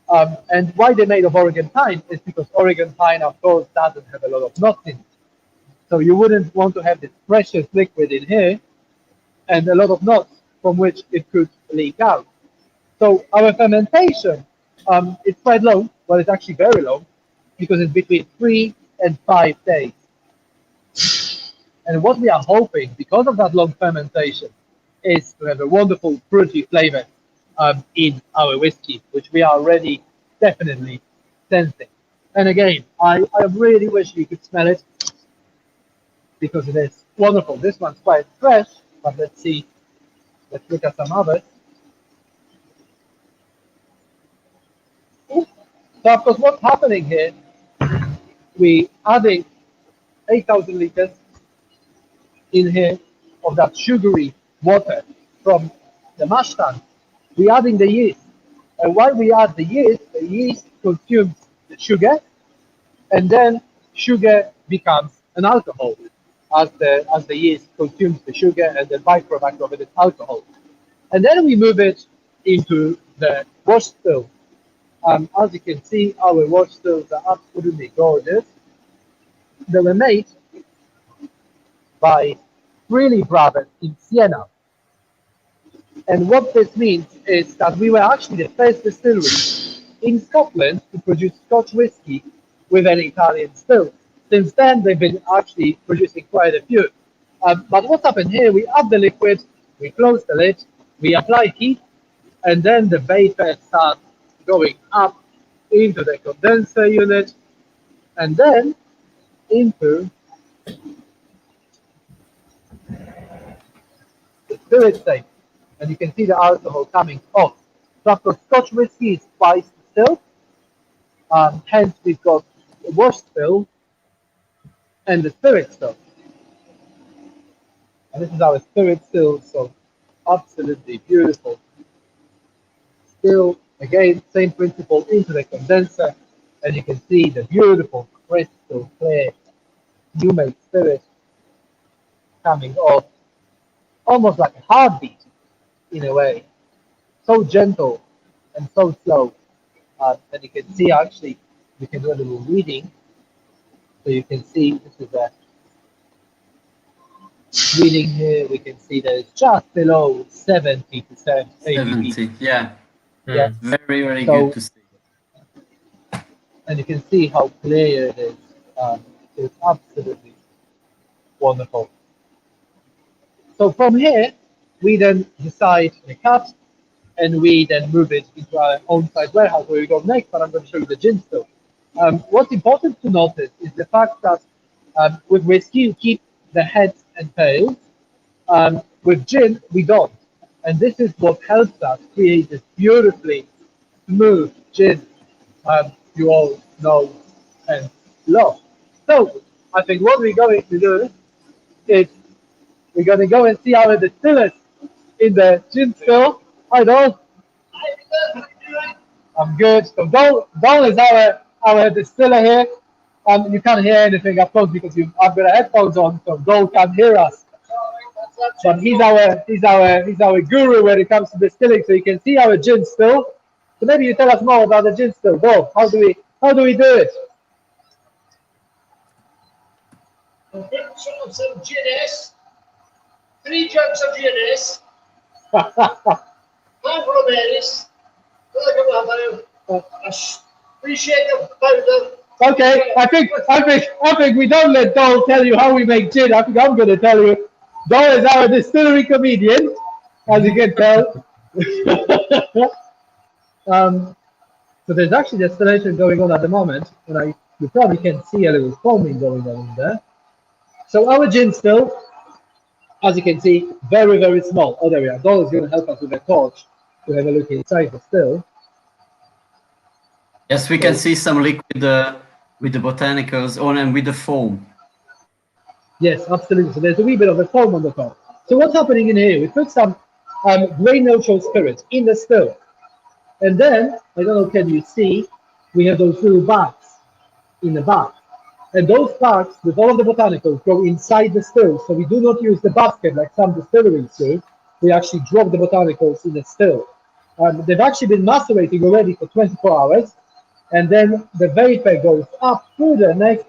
Speaker 3: And why they're made of Oregon pine is because Oregon pine, of course, doesn't have a lot of nuts in it. So you wouldn't want to have this precious liquid in here and a lot of nuts from which it could leak out. So our fermentation, it's quite long. Well, it's actually very long because it's between 3 and 5 days. And what we are hoping, because of that long fermentation, is to have a wonderful fruity flavor in our whiskey, which we are already definitely sensing. And again, I really wish you could smell it because it is wonderful. This one's quite fresh, but let's see. Let's look at some others. So of course, what's happening here, we adding 8,000 liters in here of that sugary water from the mash tun. We're adding the yeast. And while we add the yeast consumes the sugar, and then sugar becomes an alcohol as the yeast consumes the sugar, and the byproduct of it is alcohol. And then we move it into the wash still. As you can see, our wash stills are absolutely gorgeous. They were made by Freely Brothers in Siena. And what this means is that we were actually the first distillery in Scotland to produce Scotch whiskey with an Italian still. Since then, they've been actually producing quite a few. But what's happened here, we add the liquid, we close the lid, we apply heat, and then the vapor starts going up into the condenser unit, and then into the spirit state. And you can see the alcohol coming off. So after Scotch whiskey is twice distilled, hence we've got the wash still and the spirit still. And this is our spirit still, so absolutely beautiful. Still, again, same principle into the condenser, and you can see the beautiful crystal clear new made spirit coming off, almost like a heartbeat in a way. So gentle and so slow. And you can see actually, we can do a little reading. So you can see this is a reading here. We can see that it's just below 70% ABV.
Speaker 1: 70, yeah.
Speaker 3: Yeah.
Speaker 1: Very, very
Speaker 3: So,
Speaker 1: good to see.
Speaker 3: And you can see how clear it is. It's absolutely wonderful. So from here, we then decide the cut, and we then move it into our on-site warehouse where we go next, but I'm going to show you the gin still. What's important to notice is the fact that with whiskey, you keep the heads and tails. With gin, we don't. And this is what helps us create this beautifully smooth gin you all know and love. So I think what we're going to do is we're going to go and see our distillers in the gin still. Hi, Dol. I'm good. So Dol is our distiller here. You can't hear anything, of course, because I've got headphones on, so Dol can't hear us. But he's our guru when it comes to distilling. So you can see our gin still. So maybe you tell us more about the gin still. Dol, how do we do it?
Speaker 4: Some Guinness, 3 jugs of Guinness, half of berries, appreciate the powder.
Speaker 3: Okay, I think we don't let Dol tell you how we make gin. I think I'm going to tell you Dol is our distillery comedian, as you can tell. So there's actually distillation going on at the moment, and you probably can see a little foaming going on in there. So our gin still, as you can see, very, very small. Oh, there we are. Dol is going to help us with the torch to have a look inside the still.
Speaker 1: Yes, we can see some liquid with the botanicals on and with the foam.
Speaker 3: Yes, absolutely. So there's a wee bit of a foam on the top. So what's happening in here? We put some grain neutral spirit in the still. And then, I don't know, can you see, we have those little bags in the back. And those bags, with all of the botanicals, go inside the still. So we do not use the basket like some distilleries do. We actually drop the botanicals in the still. They've actually been macerating already for 24 hours. And then the vapor goes up through the neck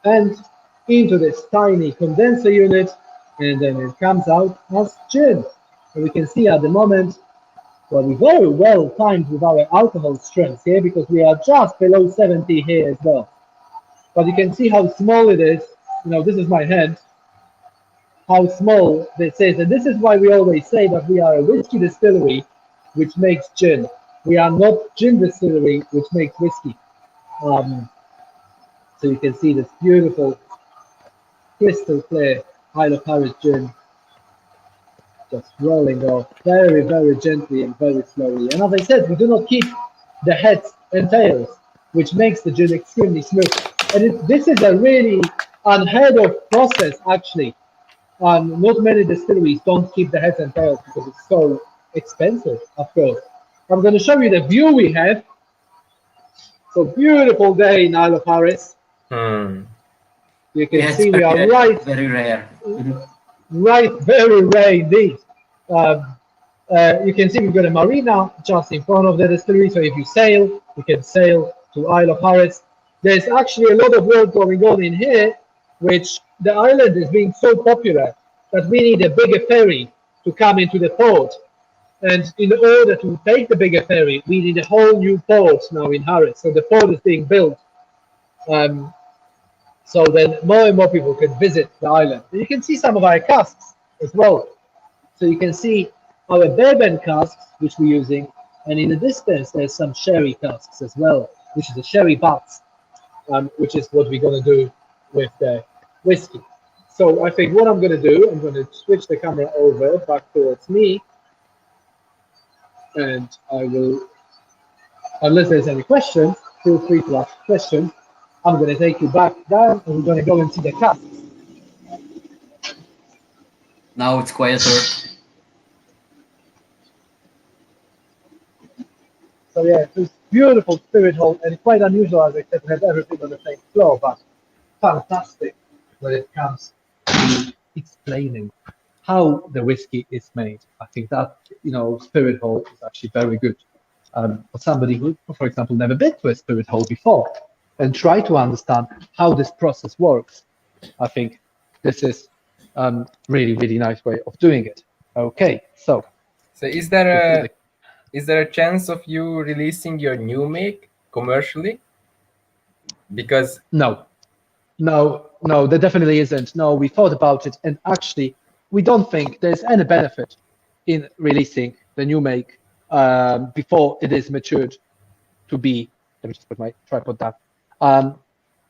Speaker 3: and into this tiny condenser unit. And then it comes out as gin. And we can see at the moment, well, we're very well timed with our alcohol strength here because we are just below 70 here as well. But you can see how small it is. You know, this is my hand. How small this is. And this is why we always say that we are a whiskey distillery which makes gin. We are not gin distillery which makes whiskey. So you can see this beautiful, crystal clear Isle of Harris gin just rolling off very, very gently and very slowly. And as I said, we do not keep the heads and tails, which makes the gin extremely smooth. And this is a really unheard of process, actually. Not many distilleries don't keep the heads and tails because it's so expensive, of course. I'm going to show you the view we have. So beautiful day in Isle of Harris. You can see we are right.
Speaker 1: Very rare.
Speaker 3: Right, very rare indeed. You can see we've got a marina just in front of the distillery. So if you sail, you can sail to Isle of Harris. There's actually a lot of work going on in here, which the island is being so popular that we need a bigger ferry to come into the port. And in order to take the bigger ferry, we need a whole new port now in Harris. So the port is being built. So then more and more people can visit the island. And you can see some of our casks as well. So you can see our bourbon casks, which we're using. And in the distance, there's some sherry casks as well, which is a sherry butts, which is what we're going to do with the whiskey. So I think what I'm going to do, I'm going to switch the camera over back towards me. And I will, unless there's any questions, feel free to ask questions. I'm going to take you back down and we're going to go and see the casks.
Speaker 1: Now it's quieter.
Speaker 3: So yeah, it's beautiful spirit hall and it's quite unusual, as I said, to have everything on the same floor, but fantastic when it comes to explaining how the whiskey is made. I think that, you know, spirit hall is actually very good. For somebody who, for example, never been to a spirit hall before and try to understand how this process works. I think this is really, really nice way of doing it. Okay, so
Speaker 2: is there a chance of you releasing your new make commercially? Because
Speaker 3: no, there definitely isn't. No, we thought about it, and actually, we don't think there's any benefit in releasing the new make before it is matured to be. Let me just put my tripod down.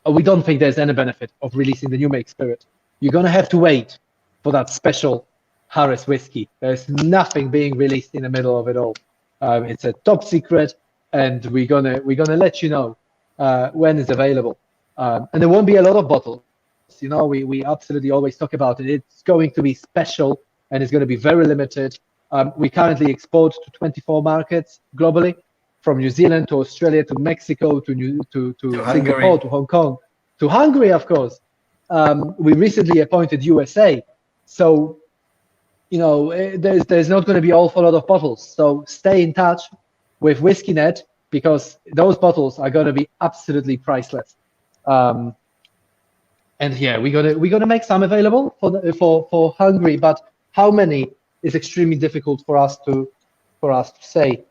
Speaker 3: We don't think there's any benefit of releasing the new make spirit. You're gonna have to wait for that special Harris whiskey. There's nothing being released in the middle of it all. It's a top secret, and we're gonna let you know when it's available. And there won't be a lot of bottles. You know, we absolutely always talk about it. It's going to be special, and it's going to be very limited. We currently export to 24 markets globally, from New Zealand to Australia to Mexico to Singapore to Hong Kong to Hungary, of course. We recently appointed USA, so you know there's not going to be an awful lot of bottles. So stay in touch with WhiskeyNet because those bottles are going to be absolutely priceless. And yeah, we're gonna make some available for Hungary, but how many is extremely difficult for us to say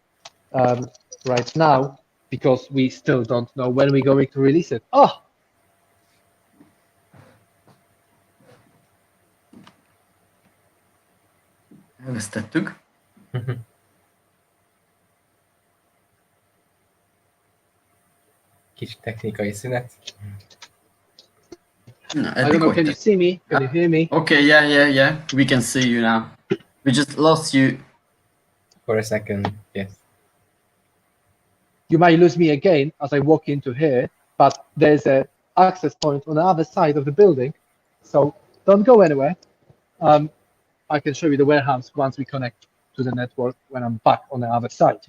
Speaker 3: right now because we still don't know when we're going to release it. Oh,
Speaker 1: Elvesztettük.
Speaker 2: Kis technikai szünet.
Speaker 1: Na,
Speaker 3: I don't know, can you see me? Can you hear me?
Speaker 1: Okay, yeah. We can see you now. We just lost you.
Speaker 2: For a second, yes.
Speaker 3: You might lose me again as I walk into here, but there's a access point on the other side of the building, so don't go anywhere. I can show you the warehouse once we connect to the network when I'm back on the other side.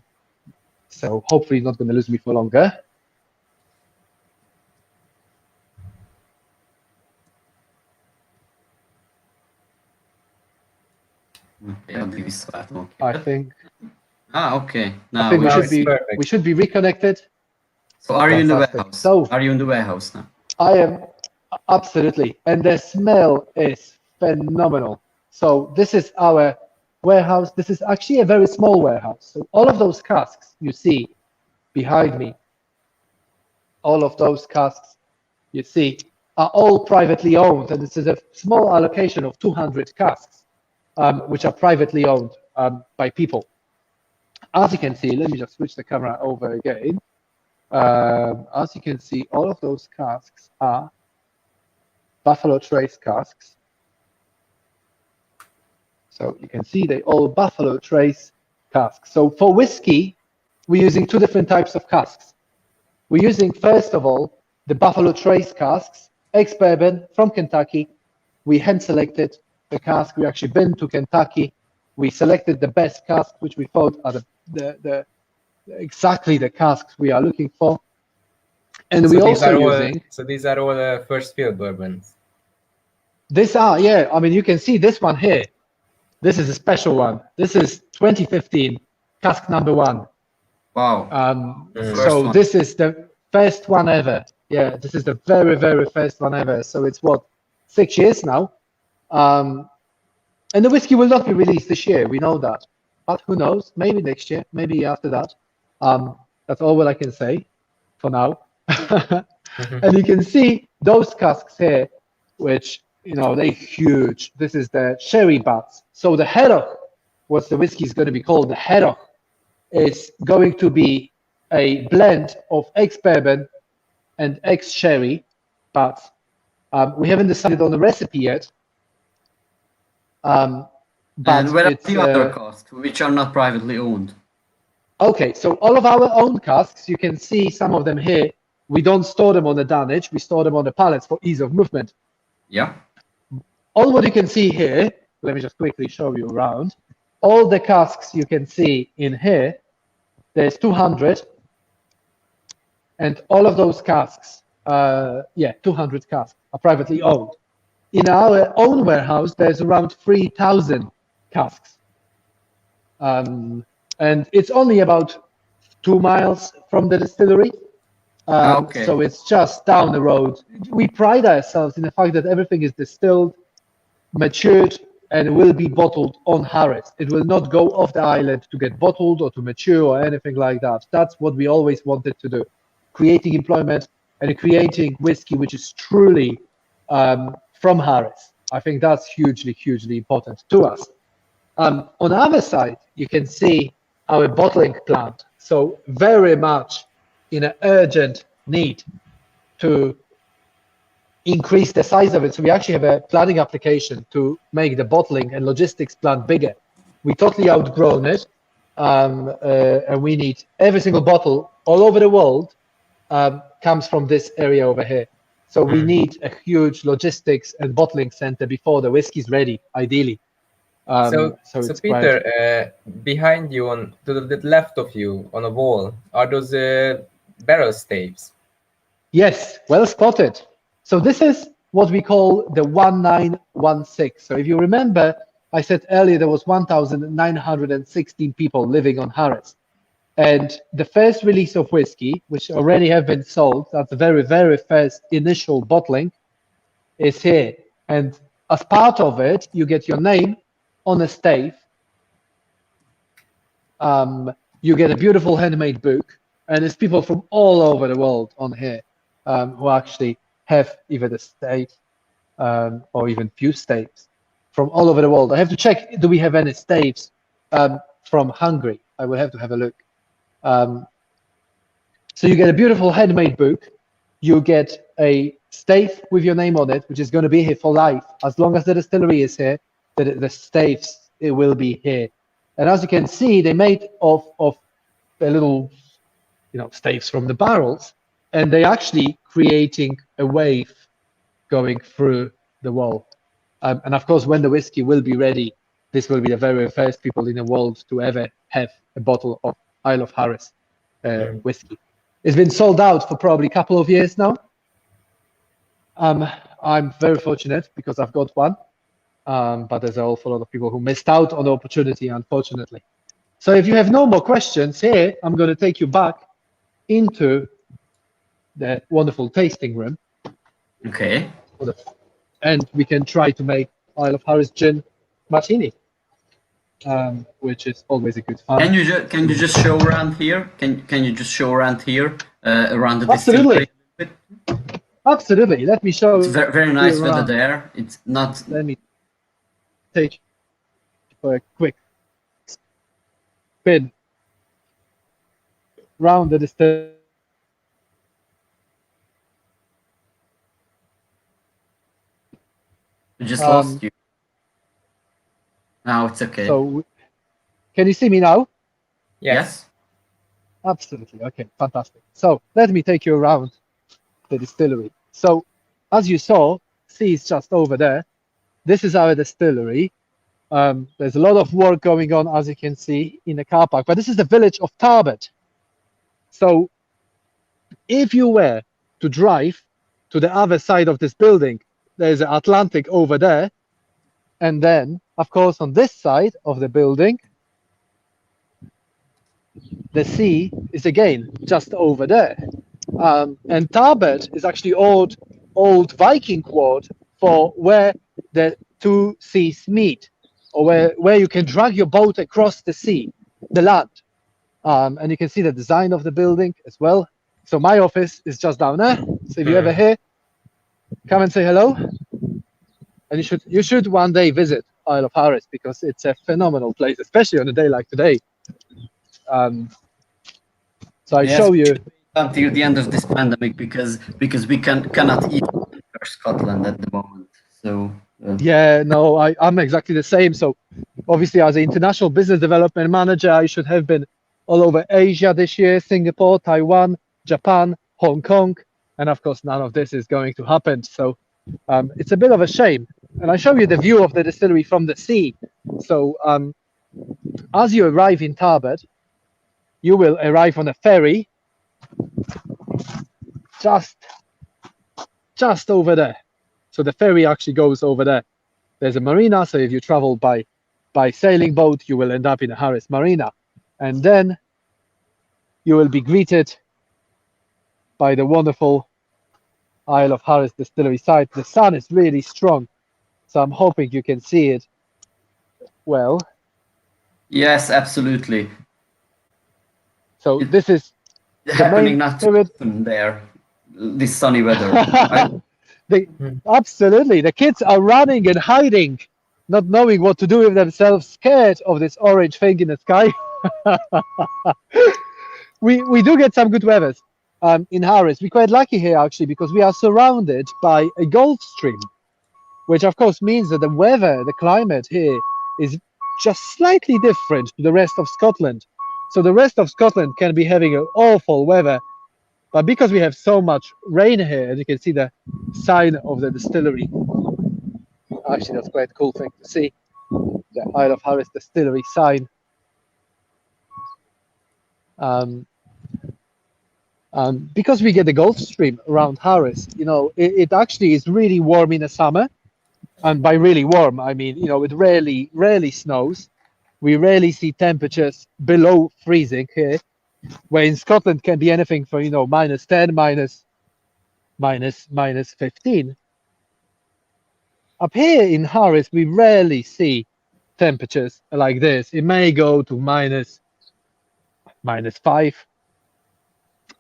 Speaker 3: So hopefully you're not going to lose me for longer.
Speaker 1: Okay, addig visszaváltom a
Speaker 3: I
Speaker 1: képet.
Speaker 3: think
Speaker 1: Okay. Now
Speaker 3: I think
Speaker 1: we
Speaker 2: now
Speaker 3: we
Speaker 2: it's
Speaker 3: should be
Speaker 2: perfect.
Speaker 3: we should be reconnected.
Speaker 1: So are you in the
Speaker 3: Fantastic.
Speaker 1: warehouse?
Speaker 3: So-
Speaker 1: Are you in the warehouse now?
Speaker 3: I am absolutely, and the smell is phenomenal. So this is our warehouse. This is actually a very small warehouse. So all of those casks you see behind me, all of those casks you see are all privately owned, and this is a small allocation of 200 casks, which are privately owned by people. As you can see, let me just switch the camera over again. As you can see, all of those casks are Buffalo Trace casks. So you can see they all Buffalo Trace casks. So for whiskey, we're using two different types of casks. We're using, first of all, the Buffalo Trace casks, ex-bourbon from Kentucky. We hand-selected the cask. We actually been to Kentucky. We selected the best cask, which we thought are exactly the casks we are looking for. And we also using...
Speaker 2: So these are all first fill bourbons.
Speaker 3: These are, yeah, I mean, you can see this one here. This is a special one. This is 2015, cask number 1.
Speaker 1: Wow.
Speaker 3: So this is the first one ever. Yeah, this is the very, very first one ever. So it's what, 6 years now. And the whiskey will not be released this year. We know that. But who knows? Maybe next year, maybe after that. That's all what I can say for now. And you can see those casks here, which, you know, they're huge. This is the sherry butts. So the Haddock, what the whiskey is going to be called, the Haddock, is going to be a blend of ex-bourbon and ex-sherry, but we haven't decided on the recipe yet.
Speaker 1: And where are the other casks, which are not privately owned?
Speaker 3: Okay, so all of our own casks, you can see some of them here. We don't store them on the dunnage. We store them on the pallets for ease of movement.
Speaker 1: Yeah.
Speaker 3: All what you can see here, let me just quickly show you around. All the casks you can see in here, there's 200. And all of those casks, 200 casks are privately owned. In our own warehouse, there's around 3,000 casks. And it's only about 2 miles from the distillery.
Speaker 1: Okay.
Speaker 3: So it's just down the road. We pride ourselves in the fact that everything is distilled, matured, and will be bottled on Harris. It will not go off the island to get bottled or to mature or anything like that. That's what we always wanted to do. Creating employment and creating whiskey which is truly from Harris. I think that's hugely, hugely important to us. On the other side, you can see our bottling plant. So very much in an urgent need to increase the size of it. So we actually have a planning application to make the bottling and logistics plant bigger. We totally outgrown it, and we need every single bottle all over the world comes from this area over here. So we need a huge logistics and bottling center before the whiskey's ready, ideally.
Speaker 2: So Peter, behind you, on to the left of you on a wall, are those barrel staves? Yes,
Speaker 3: well spotted. So this is what we call the 1916. So if you remember, I said earlier there was 1,916 people living on Harris. And the first release of whiskey, which already have been sold, that's the very, very first initial bottling, is here. And as part of it, you get your name on a stave. You get a beautiful handmade book, and there's people from all over the world on here who actually have either the stave or even few staves. from all over the world. I have to check, do we have any staves from Hungary? I will have to have a look. So you get a beautiful handmade book. You get a stave with your name on it, which is going to be here for life. As long as the distillery is here, the staves, it will be here. And as you can see, they made of a little, staves from the barrels, and they actually creating a wave going through the wall. And of course, when the whiskey will be ready, this will be the very first people in the world to ever have a bottle of Isle of Harris whiskey. It's been sold out for probably a couple of years now. I'm very fortunate because I've got one, but there's an awful lot of people who missed out on the opportunity, unfortunately. So if you have no more questions here, I'm going to take you back into the wonderful tasting room.
Speaker 1: Okay.
Speaker 3: And we can try to make Isle of Harris gin martini, which is always a good fun.
Speaker 1: Can you just show around here? Can you just show around here around the
Speaker 3: Absolutely.
Speaker 1: distillery?
Speaker 3: Absolutely. Let me show.
Speaker 1: It's very nice weather
Speaker 3: around.
Speaker 1: there. It's not.
Speaker 3: Let me take for a quick spin round the distillery.
Speaker 1: We just lost you. Now it's okay.
Speaker 3: So, can you see me now?
Speaker 1: Yes.
Speaker 3: Absolutely. Okay, fantastic. So let me take you around the distillery. So as you saw, sea is just over there. This is our distillery. There's a lot of work going on, as you can see, in the car park. But this is the village of Tarbet. So if you were to drive to the other side of this building, there's the Atlantic over there. And then, of course, on this side of the building, the sea is again just over there. And Tarbet is actually old Viking word for where the two seas meet, or where you can drag your boat across the sea, the land. And you can see the design of the building as well. So my office is just down there. So if you're ever here, come and say hello. And you should one day visit Isle of Harris because it's a phenomenal place, especially on a day like today. So I show you
Speaker 1: until the end of this pandemic because we cannot even enter Scotland at the moment. So
Speaker 3: yeah, no, I'm exactly the same. So obviously, as an international business development manager, I should have been all over Asia this year: Singapore, Taiwan, Japan, Hong Kong, and of course, none of this is going to happen. So it's a bit of a shame. And I show you the view of the distillery from the sea. So as you arrive in Tarbet, you will arrive on a ferry just over there. So the ferry actually goes over there. There's a marina, so if you travel by sailing boat, you will end up in a Harris Marina. And then you will be greeted by the wonderful Isle of Harris Distillery site. The sun is really strong, so I'm hoping you can see it well.
Speaker 1: Yes, absolutely.
Speaker 3: So this is
Speaker 1: happening not there, this sunny weather.
Speaker 3: Absolutely. The kids are running and hiding, not knowing what to do with themselves, scared of this orange thing in the sky. We do get some good weathers in Harris. We're quite lucky here, actually, because we are surrounded by a Gulf Stream, which, of course, means that the weather, the climate here is just slightly different to the rest of Scotland. So the rest of Scotland can be having an awful weather, but because we have so much rain here, and you can see the sign of the distillery. Actually, that's quite a cool thing to see, the Isle of Harris Distillery sign. Because we get the Gulf Stream around Harris, it actually is really warm in the summer. And by really warm, I mean, it rarely snows. We rarely see temperatures below freezing here, where in Scotland can be anything from, -10, -15. Up here in Harris, we rarely see temperatures like this. It may go to -5.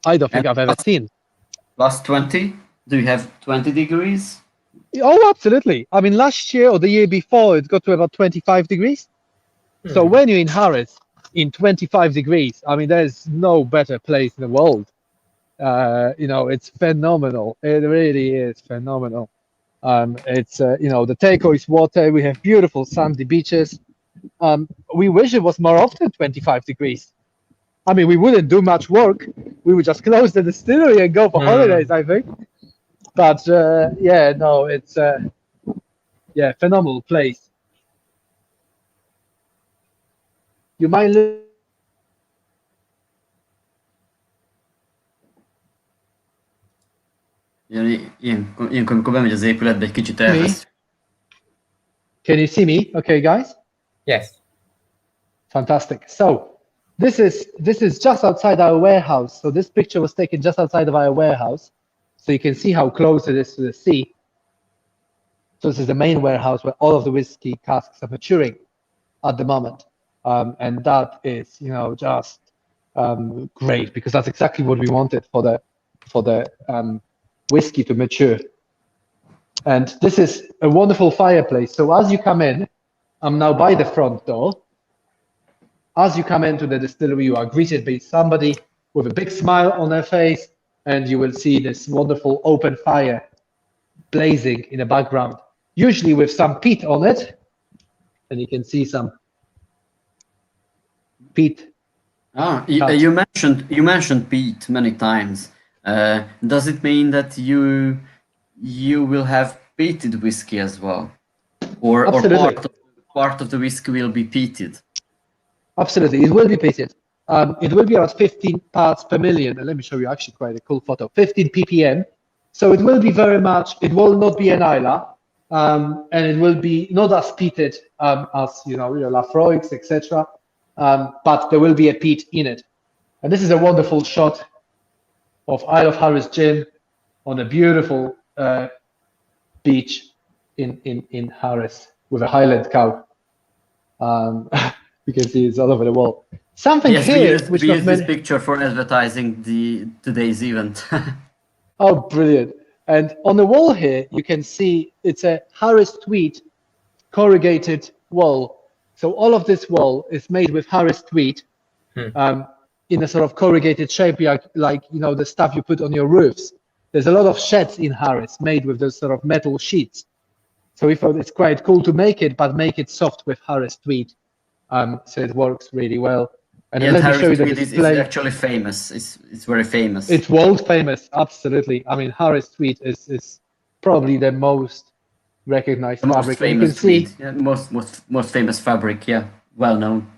Speaker 3: I don't think I've ever seen.
Speaker 1: +20? Do you have 20 degrees?
Speaker 3: Oh, absolutely. I mean, last year or the year before, it got to about 25 degrees. So when you're in Harris in 25 degrees, I mean, there's no better place in the world. It's phenomenal. It really is phenomenal. It's the turquoise water. We have beautiful sandy beaches. We wish it was more often 25 degrees. I mean, we wouldn't do much work. We would just close the distillery and go for holidays, I think. But it's phenomenal place. You might look.
Speaker 1: Ilyenkor, amikor bemegy az épületbe, egy kicsit elvesz.
Speaker 3: Can you see me? Okay, guys?
Speaker 2: Yes.
Speaker 3: Fantastic. So this is just outside our warehouse. So this picture was taken just outside of our warehouse. So you can see how close it is to the sea. So this is the main warehouse where all of the whiskey casks are maturing at the moment. And that is, just great, because that's exactly what we wanted for the whiskey to mature. And this is a wonderful fireplace. So as you come in, I'm now by the front door. As you come into the distillery, you are greeted by somebody with a big smile on their face, and you will see this wonderful open fire blazing in the background, usually with some peat on it. And you can see some peat.
Speaker 1: You mentioned peat many times. Does it mean that you will have peated whiskey as well, or part of the whiskey will be peated?
Speaker 3: Absolutely, it will be peated. It will be about 15 parts per million. And let me show you actually quite a cool photo. 15 ppm. So it will be very much. It will not be an Islay, and it will be not as peated as Lafroix, etc. But there will be a peat in it. And this is a wonderful shot of Isle of Harris gin on a beautiful beach in Harris with a Highland cow. You can see it's all over the wall. Something here,
Speaker 1: we use this picture for advertising today's event.
Speaker 3: Oh, brilliant! And on the wall here, you can see it's a Harris tweed corrugated wall. So all of this wall is made with Harris tweed, in a sort of corrugated shape, like the stuff you put on your roofs. There's a lot of sheds in Harris made with those sort of metal sheets. So we thought it's quite cool to make it, but make it soft with Harris tweed. So it works really well. And let me show you the display.
Speaker 1: It's actually famous. It's very famous.
Speaker 3: It's world famous, absolutely. I mean, Harris tweed is probably the most recognized fabric. You can see
Speaker 1: most famous fabric. Yeah, well known.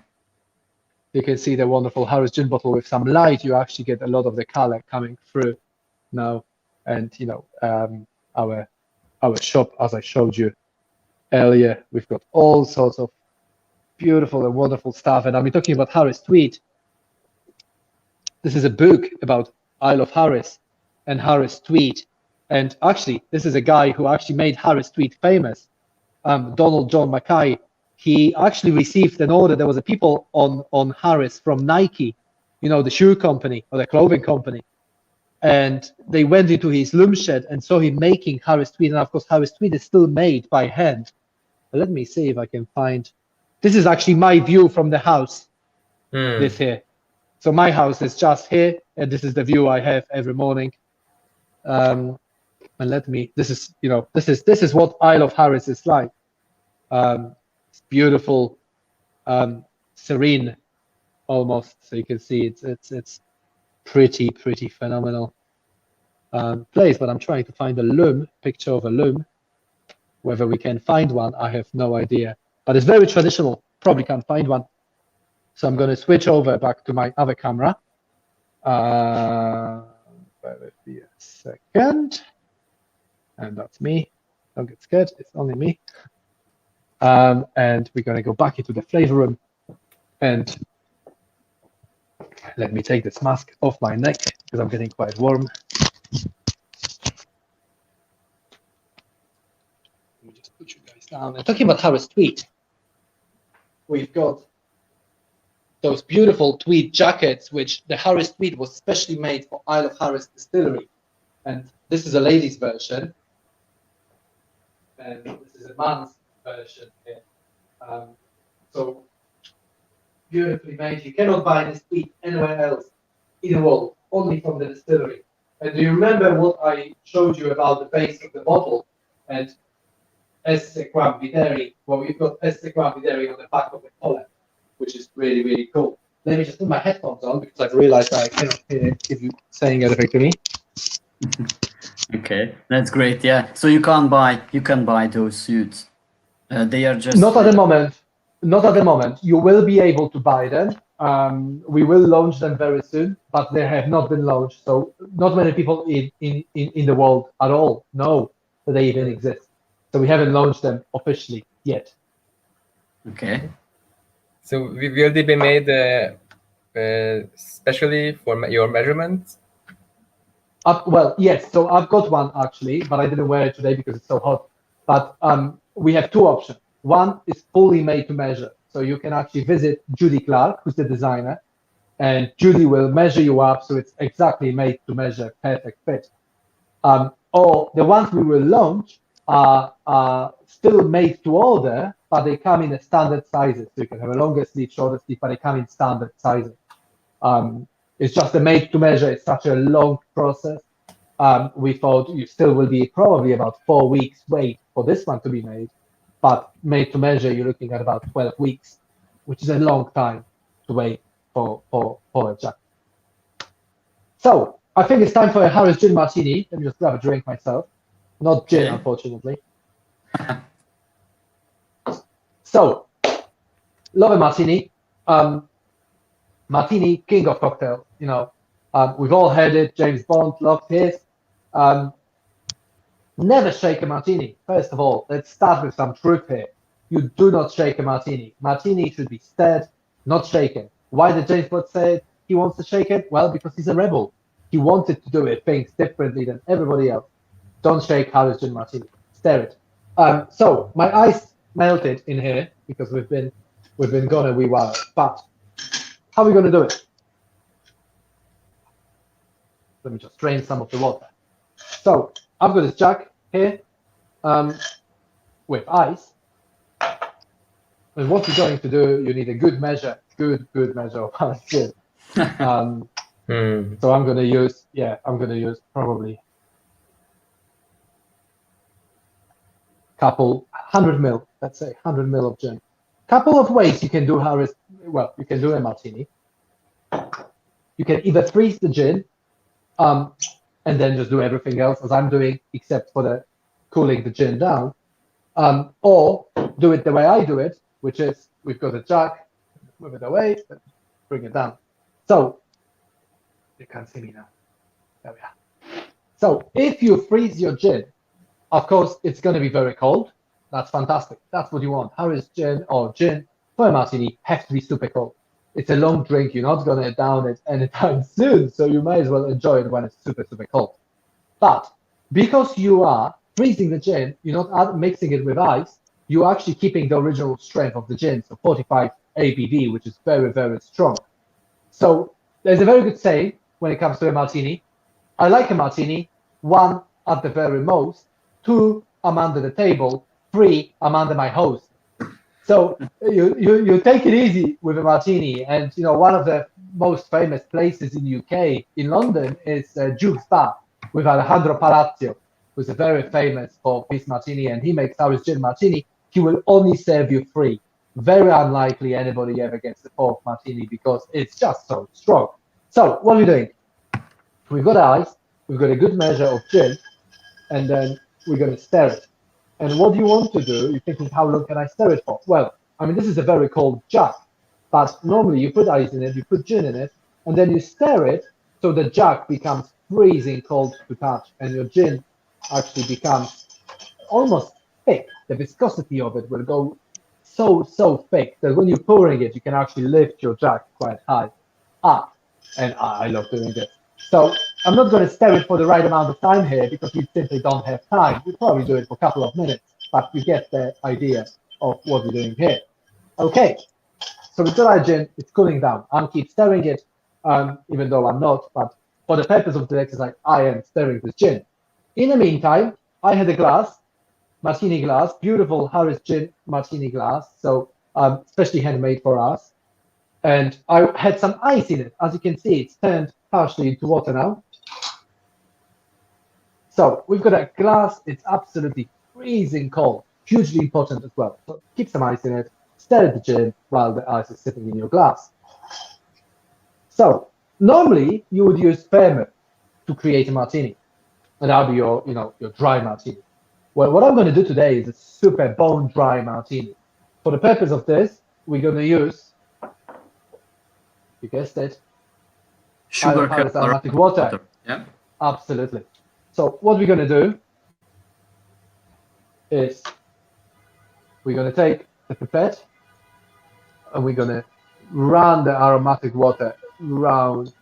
Speaker 3: You can see the wonderful Harris gin bottle with some light. You actually get a lot of the color coming through now. And our shop, as I showed you earlier, we've got all sorts of beautiful and wonderful stuff. And I'm talking about Harris tweed. This is a book about Isle of Harris and Harris tweed. And actually, this is a guy who actually made Harris tweed famous. Donald John Mackay. He actually received an order. There was a people on Harris from Nike, the shoe company or the clothing company. And they went into his loom shed and saw him making Harris tweed. And of course, Harris tweed is still made by hand. But let me see if I can find. This is actually my view from the house. This here. So my house is just here, and this is the view I have every morning. And this is what Isle of Harris is like. It's beautiful, serene, almost. So you can see it's pretty phenomenal place. But I'm trying to find a picture of a loom. Whether we can find one, I have no idea. But it's very traditional. Probably can't find one. So I'm going to switch over back to my other camera. Bear with me a second. And that's me. Don't get scared. It's only me. And we're going to go back into the flavor room. And let me take this mask off my neck because I'm getting quite warm. Let me just put you guys down. And talking about Harris tweed, we've got those beautiful tweed jackets, which the Harris tweed was specially made for Isle of Harris Distillery. And this is a ladies' version. and this is a man's version here. So beautifully made. You cannot buy this wheat anywhere else in the world, only from the distillery. And do you remember what I showed you about the base of the bottle and Videri? Well, we've got Videri on the back of the collar, which is really, really cool. Let me just put my headphones on because I've realized I cannot hear if you're saying anything to me.
Speaker 1: Okay, that's great. Yeah, so you can buy those suits. They are just
Speaker 3: Not at the moment. Not at the moment. You will be able to buy them. We will launch them very soon, but they have not been launched. So not many people in the world at all know that they even exist. So we haven't launched them officially yet.
Speaker 1: Okay.
Speaker 2: So will they be made specially for your measurements?
Speaker 3: Well, yes. So I've got one actually, but I didn't wear it today because it's so hot. But we have two options. One is fully made to measure. So you can actually visit Judy Clark, who's the designer, and Judy will measure you up so it's exactly made to measure, perfect fit. Or the ones we will launch are still made to order, but they come in a standard sizes. So you can have a longer sleeve, shorter sleeve, but they come in standard sizes. It's just a made to measure. It's such a long process. We thought you still will be probably about 4 weeks wait for this one to be made. But made to measure, you're looking at about 12 weeks, which is a long time to wait for a jacket. So I think it's time for a Harris Gin Martini. Let me just grab a drink myself. Not gin, unfortunately. So, love a martini. Martini, king of cocktails. You know, we've all heard it. James Bond loved his. Never shake a martini. First of all, let's start with some truth here. You do not shake a martini. Martini should be stirred, not shaken. Why did James Bond say he wants to shake it? Well, because he's a rebel. He wanted to do it things differently than everybody else. Don't shake Harris Gin Martini. Stir it. So my ice melted in here because we've been gone a wee while. But how are we going to do it? Let me just drain some of the water. So I've got this jug here with ice. And what you're going to do, you need a good measure of Harris Gin. So I'm going to use probably couple 100 mil, let's say 100 mil of gin. Couple of ways you can do you can do a martini. You can either freeze the gin and then just do everything else as I'm doing, except for the cooling the gin down, or do it the way I do it, which is we've got a jug, move it away, bring it down. So you can't see me now. There we are. So if you freeze your gin, of course, it's going to be very cold. That's fantastic. That's what you want. Harris Gin or gin for a martini has to be super cold. It's a long drink. You're not going to down it anytime soon, so you might as well enjoy it when it's super, super cold. But because you are freezing the gin, you're not mixing it with ice, you're actually keeping the original strength of the gin, so 45 ABV, which is very, very strong. So there's a very good saying when it comes to a martini. I like a martini, 1 at the very most, 2, I'm under the table, 3, I'm under my host. So you take it easy with a martini. And, you know, one of the most famous places in UK, in London, is Duke's Bar with Alejandro Palacio, who's very famous for his martini, and he makes Harris Gin Martini. He will only serve you 3. Very unlikely anybody ever gets the 4th martini because it's just so strong. So what are we doing? We've got ice, we've got a good measure of gin, and then we're going to stir it. And what you want to do, you're thinking, how long can I stir it for? Well, I mean, this is a very cold jug, but normally you put ice in it, you put gin in it, and then you stir it so the jug becomes freezing cold to touch, and your gin actually becomes almost thick. The viscosity of it will go so thick that when you're pouring it, you can actually lift your jug quite high up. And I love doing this. So I'm not going to stir it for the right amount of time here because we simply don't have time. We'll probably do it for a couple of minutes, but you get the idea of what we're doing here. Okay, so we've got our gin, it's cooling down. I'll keep stirring it, even though I'm not, but for the purpose of the exercise, I am stirring this gin. In the meantime, I had a glass martini glass, beautiful Harris gin martini glass, so especially handmade for us. And I had some ice in it. As you can see, it's turned partially into water now. So we've got a glass, it's absolutely freezing cold, hugely important as well. So keep some ice in it, stir the gin while the ice is sitting in your glass. So normally you would use vermouth to create a martini, and that'll be your, your dry martini. Well, what I'm going to do today is a super bone dry martini. For the purpose of this, we're going to use, you guessed it,
Speaker 1: Sugar
Speaker 3: aromatic water.
Speaker 1: Yeah.
Speaker 3: Absolutely. So what we're going to do is we're going to take the pipette and we're going to run the aromatic water around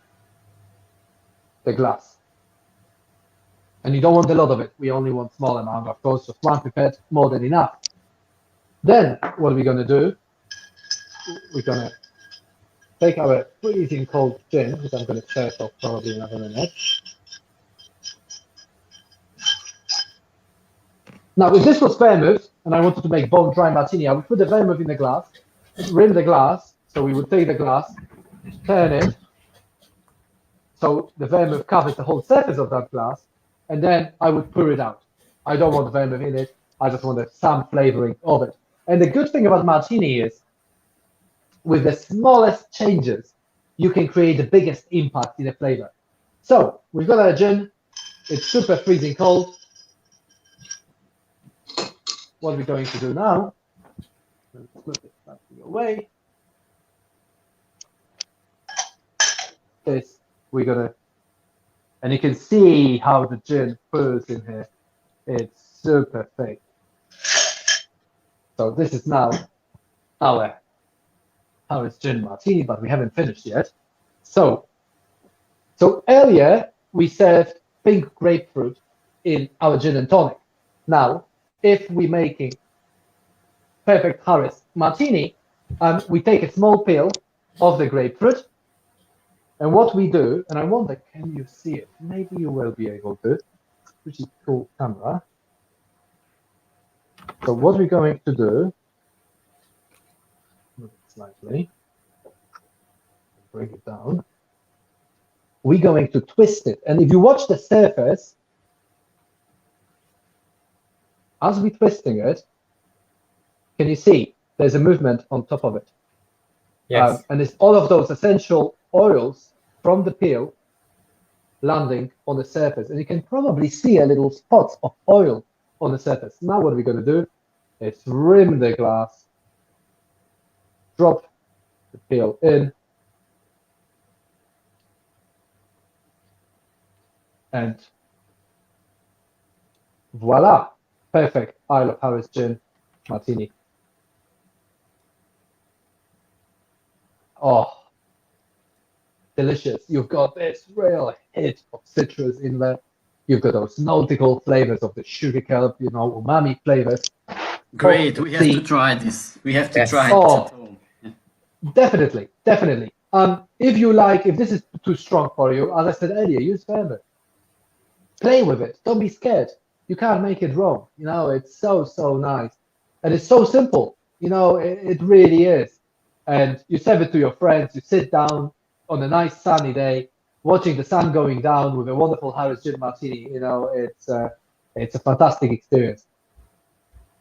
Speaker 3: the glass. And you don't want a lot of it. We only want a small amount, of course, just one pipette, more than enough. Then what we're going to do, we're going to take our freezing cold gin, which I'm going to set off probably in another minute. Now, if this was vermouth, and I wanted to make bone dry martini, I would put the vermouth in the glass, rim the glass, so we would take the glass, turn it, so the vermouth covers the whole surface of that glass, and then I would pour it out. I don't want vermouth in it, I just want some flavoring of it. And the good thing about martini is, with the smallest changes, you can create the biggest impact in the flavor. So, we've got our gin, it's super freezing cold. What we're going to do now, let's move it slightly away, is we're gonna, and you can see how the gin pours in here. It's super thick. So this is now our Harris gin martini, but we haven't finished yet. So earlier we served pink grapefruit in our gin and tonic. Now, if we're making perfect Harris martini, we take a small peel of the grapefruit, and what we do, and I wonder, can you see it? Maybe you will be able to. Pretty cool camera. So what we're going to do, move it slightly, bring it down. We're going to twist it, and if you watch the surface, as we're twisting it, can you see there's a movement on top of it?
Speaker 2: Yes.
Speaker 3: And it's all of those essential oils from the peel landing on the surface. And you can probably see a little spots of oil on the surface. Now what we're going to do is rim the glass, drop the peel in, and voila! Perfect Isle of Harris gin martini. Oh, delicious. You've got this real hit of citrus in there. You've got those nautical flavors of the sugar kelp, umami flavors.
Speaker 1: Great, we have to try this. We have to try it at home.
Speaker 3: Definitely. If this is too strong for you, as I said earlier, use vermouth. Play with it. Don't be scared. You can't make it wrong. It's so nice. And it's so simple. It really is. And you serve it to your friends. You sit down on a nice sunny day, watching the sun going down with a wonderful Harris gin martini. It's a fantastic experience.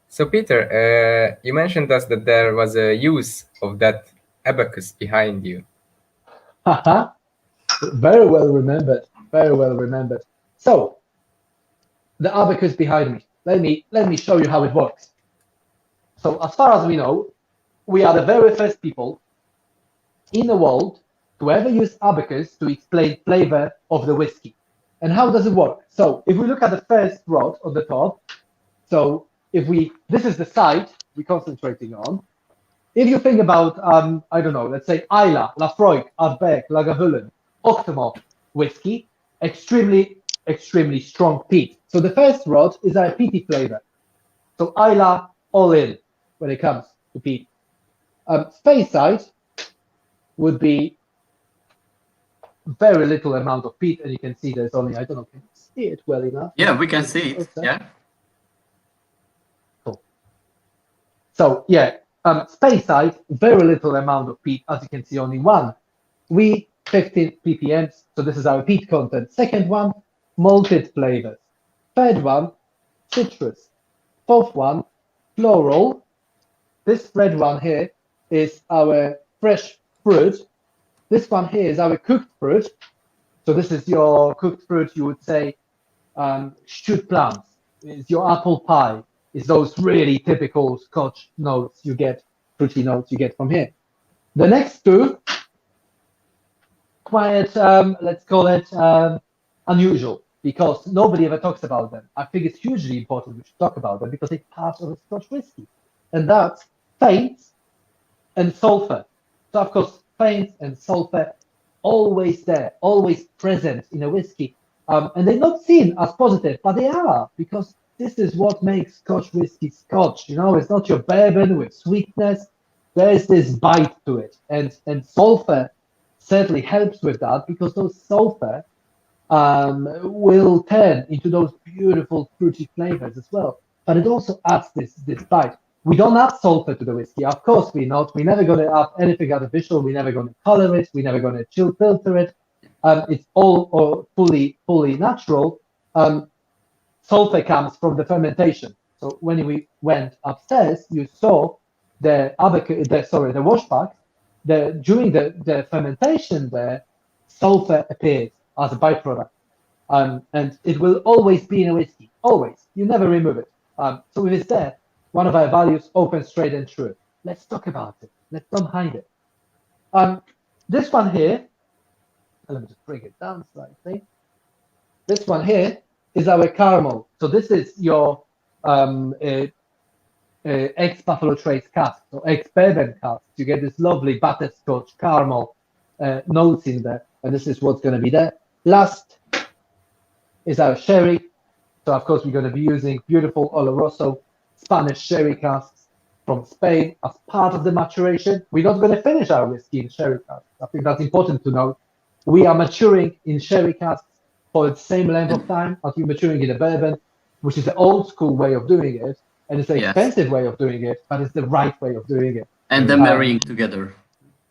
Speaker 2: So Peter, you mentioned us that there was a use of that abacus behind you.
Speaker 3: Very well remembered. So, the abacus behind me. Let me show you how it works. So, as far as we know, we are the very first people in the world to ever use abacus to explain flavor of the whiskey. And how does it work? So, if we look at the first rod on the top, so this is the side we're concentrating on. If you think about, I don't know, let's say Islay, Lafroig, Ardbeg, Lagavulin, Octomore whiskey, extremely strong peat. So the first rod is our peaty flavor. So Islay, all in when it comes to peat. Space side would be very little amount of peat, and you can see there's only, I don't know, can you see it well enough?
Speaker 1: Yeah, we can see it.
Speaker 3: Okay.
Speaker 1: Yeah.
Speaker 3: So yeah, Spain side, very little amount of peat, as you can see, only one. We 15 ppms, so this is our peat content. Second one, malted flavors. Third one, citrus. Fourth one, floral. This red one here is our fresh fruit. This one here is our cooked fruit. So this is your cooked fruit, you would say, stewed plums. It's your apple pie. It's those really typical Scotch notes you get, fruity notes you get from here. The next two, quite, let's call it unusual, because nobody ever talks about them. I think it's hugely important we should talk about them because it's part of the Scotch whiskey. And that's faint and sulfur. So of course, faint and sulfur, always there, always present in a whiskey. And they're not seen as positive, but they are, because this is what makes Scotch whiskey Scotch. You know, it's not your bourbon with sweetness. There is this bite to it. And sulfur certainly helps with that, because those sulfur will turn into those beautiful fruity flavors as well. But it also adds this bite. We don't add sulfur to the whiskey. Of course we're not. We're never going to add anything artificial. We're never going to color it. We're never going to chill filter it. It's all fully natural. Sulfur comes from the fermentation. So when we went upstairs, you saw the wash packs. During the fermentation there, sulfur appears as a byproduct. And it will always be in a whiskey, always. You never remove it. So if it's there, one of our values, open, straight, and true. Let's talk about it. Let's not hide it. This one here, let me just bring it down slightly. This one here is our caramel. So this is your ex-Buffalo Trace cask, or ex-bourbon cask. You get this lovely butterscotch caramel notes in there, and this is what's going to be there. Last is our sherry. So of course we're going to be using beautiful Oloroso Spanish sherry casks from Spain as part of the maturation. We're not going to finish our whiskey in sherry casks. I think that's important to note. We are maturing in sherry casks for the same length of time as we're maturing in a bourbon, which is the old school way of doing it, and it's an expensive way of doing it, but it's the right way of doing it.
Speaker 1: And then marrying together.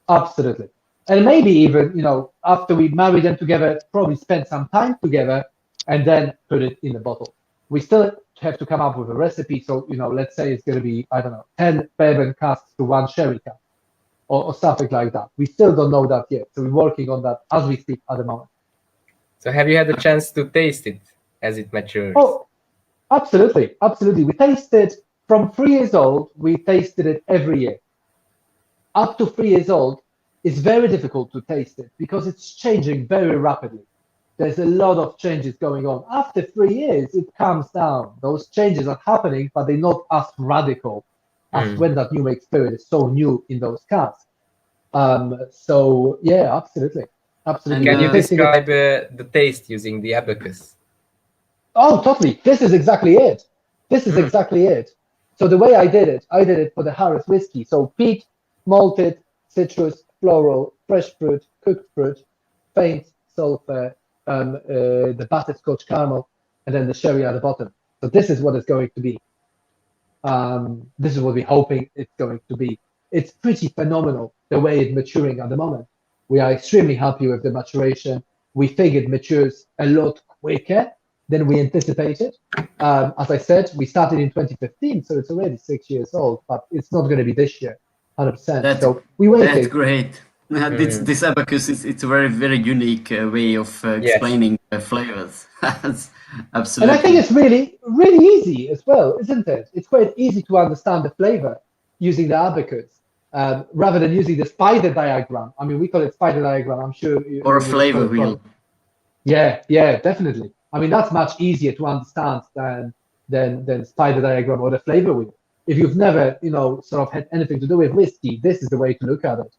Speaker 3: Absolutely. And maybe even, after we marry them together, probably spend some time together and then put it in the bottle. We still have to come up with a recipe. So, let's say it's going to be, 10 bourbon casks to one sherry cask or something like that. We still don't know that yet. So we're working on that as we speak at the moment.
Speaker 2: So have you had the chance to taste it as it matures?
Speaker 3: Oh, absolutely. Absolutely. We tasted from 3 years old. We tasted it every year. Up to 3 years old, it's very difficult to taste it because it's changing very rapidly. There's a lot of changes going on. After 3 years, it calms down. Those changes are happening, but they're not as radical as when that new make spirit is so new in those casks. So yeah, absolutely. Absolutely.
Speaker 2: Can you describe the taste using the abacus?
Speaker 3: Oh, totally. This is exactly it. Exactly it. So the way I did it for the Harris whiskey. So peat, malted, citrus, floral, fresh fruit, cooked fruit, faint, sulfur, the butterscotch caramel, and then the sherry at the bottom. So this is what it's going to be. This is what we're hoping it's going to be. It's pretty phenomenal the way it's maturing at the moment. We are extremely happy with the maturation. We think it matures a lot quicker than we anticipated. As I said, we started in 2015, so it's already 6 years old, but it's not going to be this year, 100%. So we waited.
Speaker 1: That's great. This abacus it's a very, very unique way of explaining flavors. Absolutely.
Speaker 3: And I think it's really, really easy as well, isn't it? It's quite easy to understand the flavor using the abacus rather than using the spider diagram. I mean, we call it spider diagram. I'm sure.
Speaker 1: Or a flavor wheel.
Speaker 3: Yeah, definitely. I mean, that's much easier to understand than spider diagram or the flavor wheel. If you've never, sort of had anything to do with whiskey, this is the way to look at it.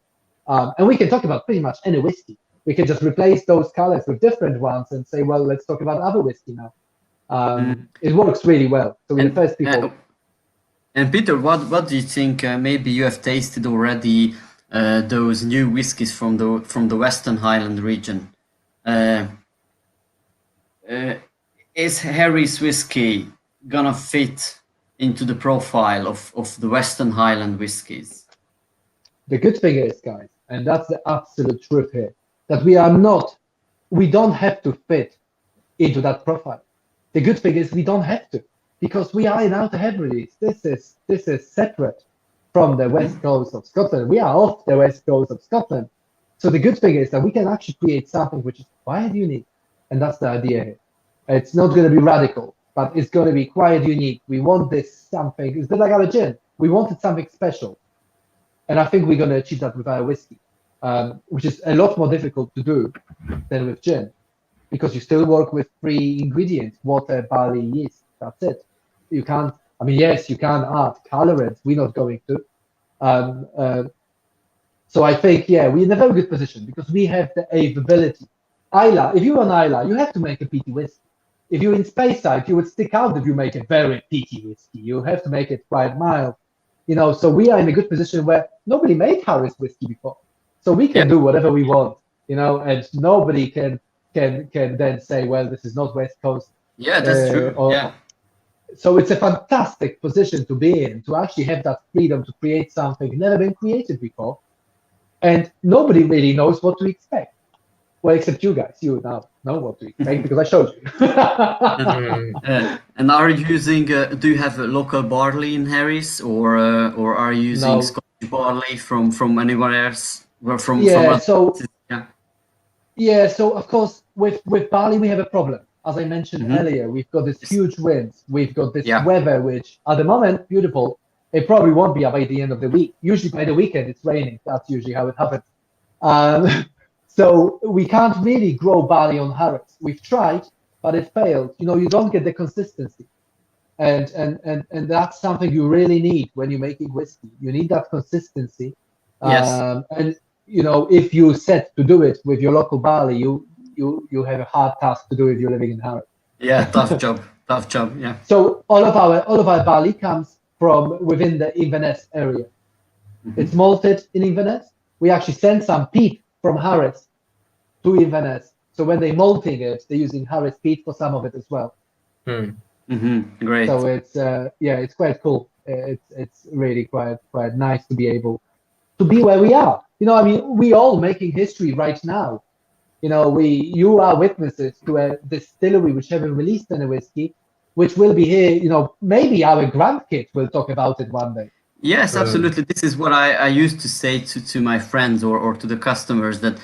Speaker 3: And we can talk about pretty much any whiskey. We can just replace those colors with different ones and say, well, let's talk about other whiskey now. It works really well. So we're the first people.
Speaker 1: And Peter, what do you think? Maybe you have tasted already those new whiskies from the Western Highland region. Is Harris whiskey gonna fit into the profile of the Western Highland whiskies?
Speaker 3: The good thing is, guys, and that's the absolute truth here, that we don't have to fit into that profile. The good thing is we don't have to, because we are in Outer Hebrides. This is separate from the west coast of Scotland. We are off the west coast of Scotland. So the good thing is that we can actually create something which is quite unique, and that's the idea here. It's not going to be radical, but it's going to be quite unique. We want this something. It's a bit like our gin. We wanted something special, and I think we're going to achieve that with our whiskey, which is a lot more difficult to do than with gin, because you still work with 3 ingredients: water, barley, yeast. That's it. You can't. I mean, yes, you can add colorants. We're not going to. So I think, yeah, we're in a very good position because we have the ability. Isla, if you're on Isla, you have to make a peaty whiskey. If you're in Speyside, you would stick out if you make a very peaty whiskey. You have to make it quite mild, So we are in a good position where nobody made Harris whiskey before, so we can do whatever we want, and nobody can then say, well, this is not West Coast.
Speaker 1: Yeah, that's true.
Speaker 3: So it's a fantastic position to be in, to actually have that freedom to create something never been created before, and nobody really knows what to expect. Well, except you guys. You now know what to expect because I showed you.
Speaker 1: And are you using? Do you have a local barley in Harris, or are you using Scottish barley from anywhere else? Or from
Speaker 3: So of course with barley we have a problem. As I mentioned earlier, we've got this huge winds. We've got this weather, which at the moment beautiful. It probably won't be by the end of the week. Usually by the weekend it's raining. That's usually how it happens. So we can't really grow barley on Harris. We've tried, but it failed. You don't get the consistency, and that's something you really need when you're making whiskey. You need that consistency.
Speaker 1: Yes.
Speaker 3: And if you set to do it with your local barley, you have a hard task to do if you're living in Harris.
Speaker 1: Yeah, tough job. Tough job. Yeah.
Speaker 3: So all of our barley comes from within the Inverness area. It's malted in Inverness. We actually send some peat from Harris to Inverness. So when they're malting it, they're using Harris peat for some of it as well.
Speaker 1: Great.
Speaker 3: So it's quite cool. It's really quite nice to be able to be where we are. We all making history right now. You are witnesses to a distillery which haven't released any whiskey, which will be here. Maybe our grandkids will talk about it one day.
Speaker 1: Yes, absolutely. This is what I used to say to my friends or to the customers, that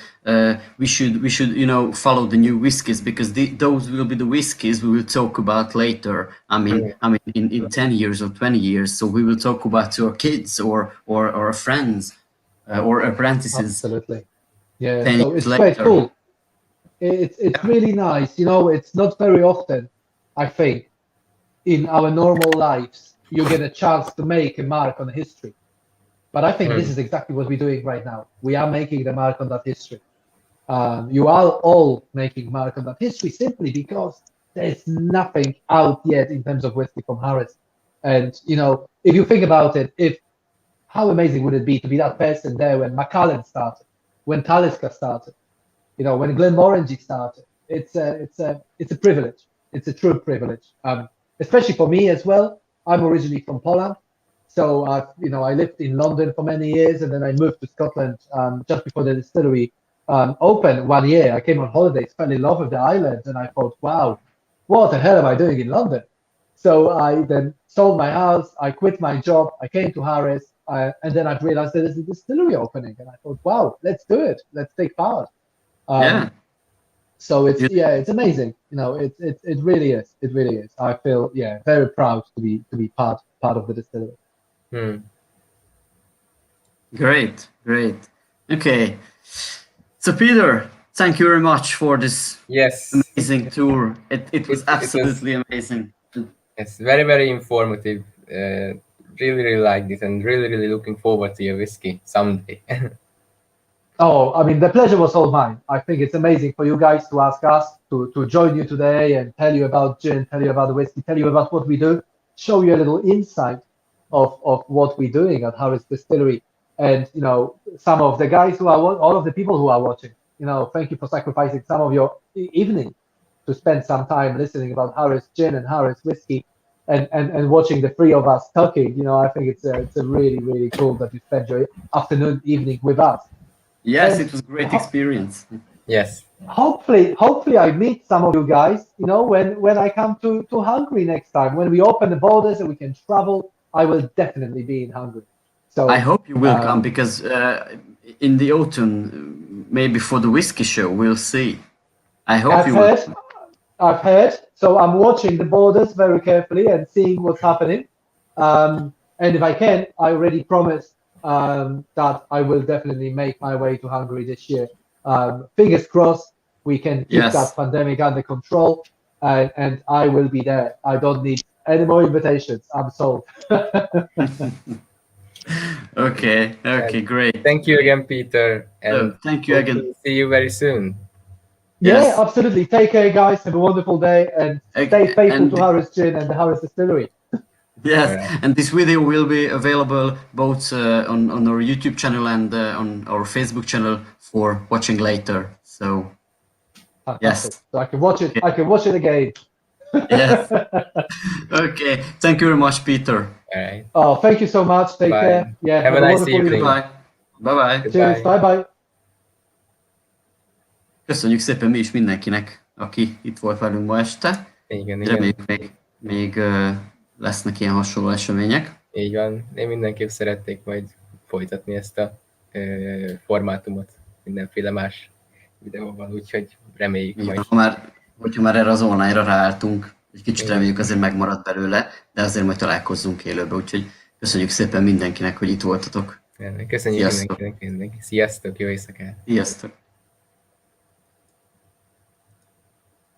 Speaker 1: we should follow the new whiskies, because those will be the whiskies we will talk about later. I mean in 10 years or 20 years. So we will talk about to our kids or our friends or apprentices.
Speaker 3: Absolutely. Yeah. So it's quite cool. It's really nice. It's not very often, I think, in our normal lives you get a chance to make a mark on history. But I think this is exactly what we're doing right now. We are making the mark on that history. You are all making mark on that history simply because there's nothing out yet in terms of whiskey from Harris. And, if you think about it, how amazing would it be to be that person there when Macallan started, when Talisker started, when Glenmorangie started. It's a privilege. It's a true privilege. Especially for me as well. I'm originally from Poland, so I lived in London for many years, and then I moved to Scotland just before the distillery opened 1 year. I came on holidays, fell in love with the island, and I thought, wow, what the hell am I doing in London? So I then sold my house, I quit my job, I came to Harris, and then I realized there's a distillery opening, and I thought, wow, let's do it, let's take part. So it's amazing. It really is. It really is. I feel very proud to be part of the distillery.
Speaker 1: Great. Okay. So Peter, thank you very much for this amazing tour. It was absolutely amazing.
Speaker 2: It's very, very informative. Really like this, and really looking forward to your whiskey someday.
Speaker 3: Oh, the pleasure was all mine. I think it's amazing for you guys to ask us to join you today and tell you about gin, tell you about the whiskey, tell you about what we do, show you a little insight of what we're doing at Harris Distillery. And, some of the guys all of the people who are watching, thank you for sacrificing some of your evening to spend some time listening about Harris gin and Harris whiskey. and watching the three of us talking, you know, I think it's a really cool that you spent your afternoon, evening with us.
Speaker 1: Yes,
Speaker 3: And
Speaker 1: it was a great experience.
Speaker 2: Yes.
Speaker 3: hopefully I meet some of you guys, you know, when I come to Hungary next time, when we open the borders and we can travel. I will definitely be in Hungary. So
Speaker 1: I hope you will come, because in the autumn, maybe for the whiskey show, we'll see. I hope you will.
Speaker 3: I've heard. So I'm watching the borders very carefully and seeing what's happening. And if I can, I already promised that I will definitely make my way to Hungary this year. Fingers crossed, we can keep that pandemic under control, and I will be there. I don't need any more invitations. I'm sold.
Speaker 1: Okay, great.
Speaker 2: Thank you again, Peter. And
Speaker 1: thank you again.
Speaker 2: See you very soon.
Speaker 3: Yeah, absolutely. Take care, guys. Have a wonderful day, and stay faithful to Harris Gin and the Harris Distillery.
Speaker 1: Yes, and this video will be available both on our YouTube channel and on our Facebook channel for watching later. So
Speaker 3: fantastic. Yes, so I can watch it. Okay. I can watch it again.
Speaker 1: Yes. Okay. Thank you very much, Peter.
Speaker 2: All right.
Speaker 3: Oh, thank you so much. Take care. Yeah.
Speaker 2: Have a nice evening.
Speaker 1: Bye. Bye.
Speaker 3: Cheers. Bye.
Speaker 1: Köszönjük szépen mi is mindenkinek, aki itt volt velünk ma este.
Speaker 2: Igen.
Speaker 1: Reméljük még lesznek ilyen hasonló események.
Speaker 2: Így van. Én mindenképp szeretnék majd folytatni ezt a formátumot mindenféle más videóval, úgyhogy reméljük
Speaker 1: így
Speaker 2: majd.
Speaker 1: Hogyha már erre az online-ra ráálltunk, egy kicsit reméljük azért megmaradt belőle, de azért majd találkozzunk élőben, úgyhogy köszönjük szépen mindenkinek, hogy itt voltatok.
Speaker 2: Köszönjük mindenkinek. Sziasztok, jó éjszakát!
Speaker 1: Sziasztok!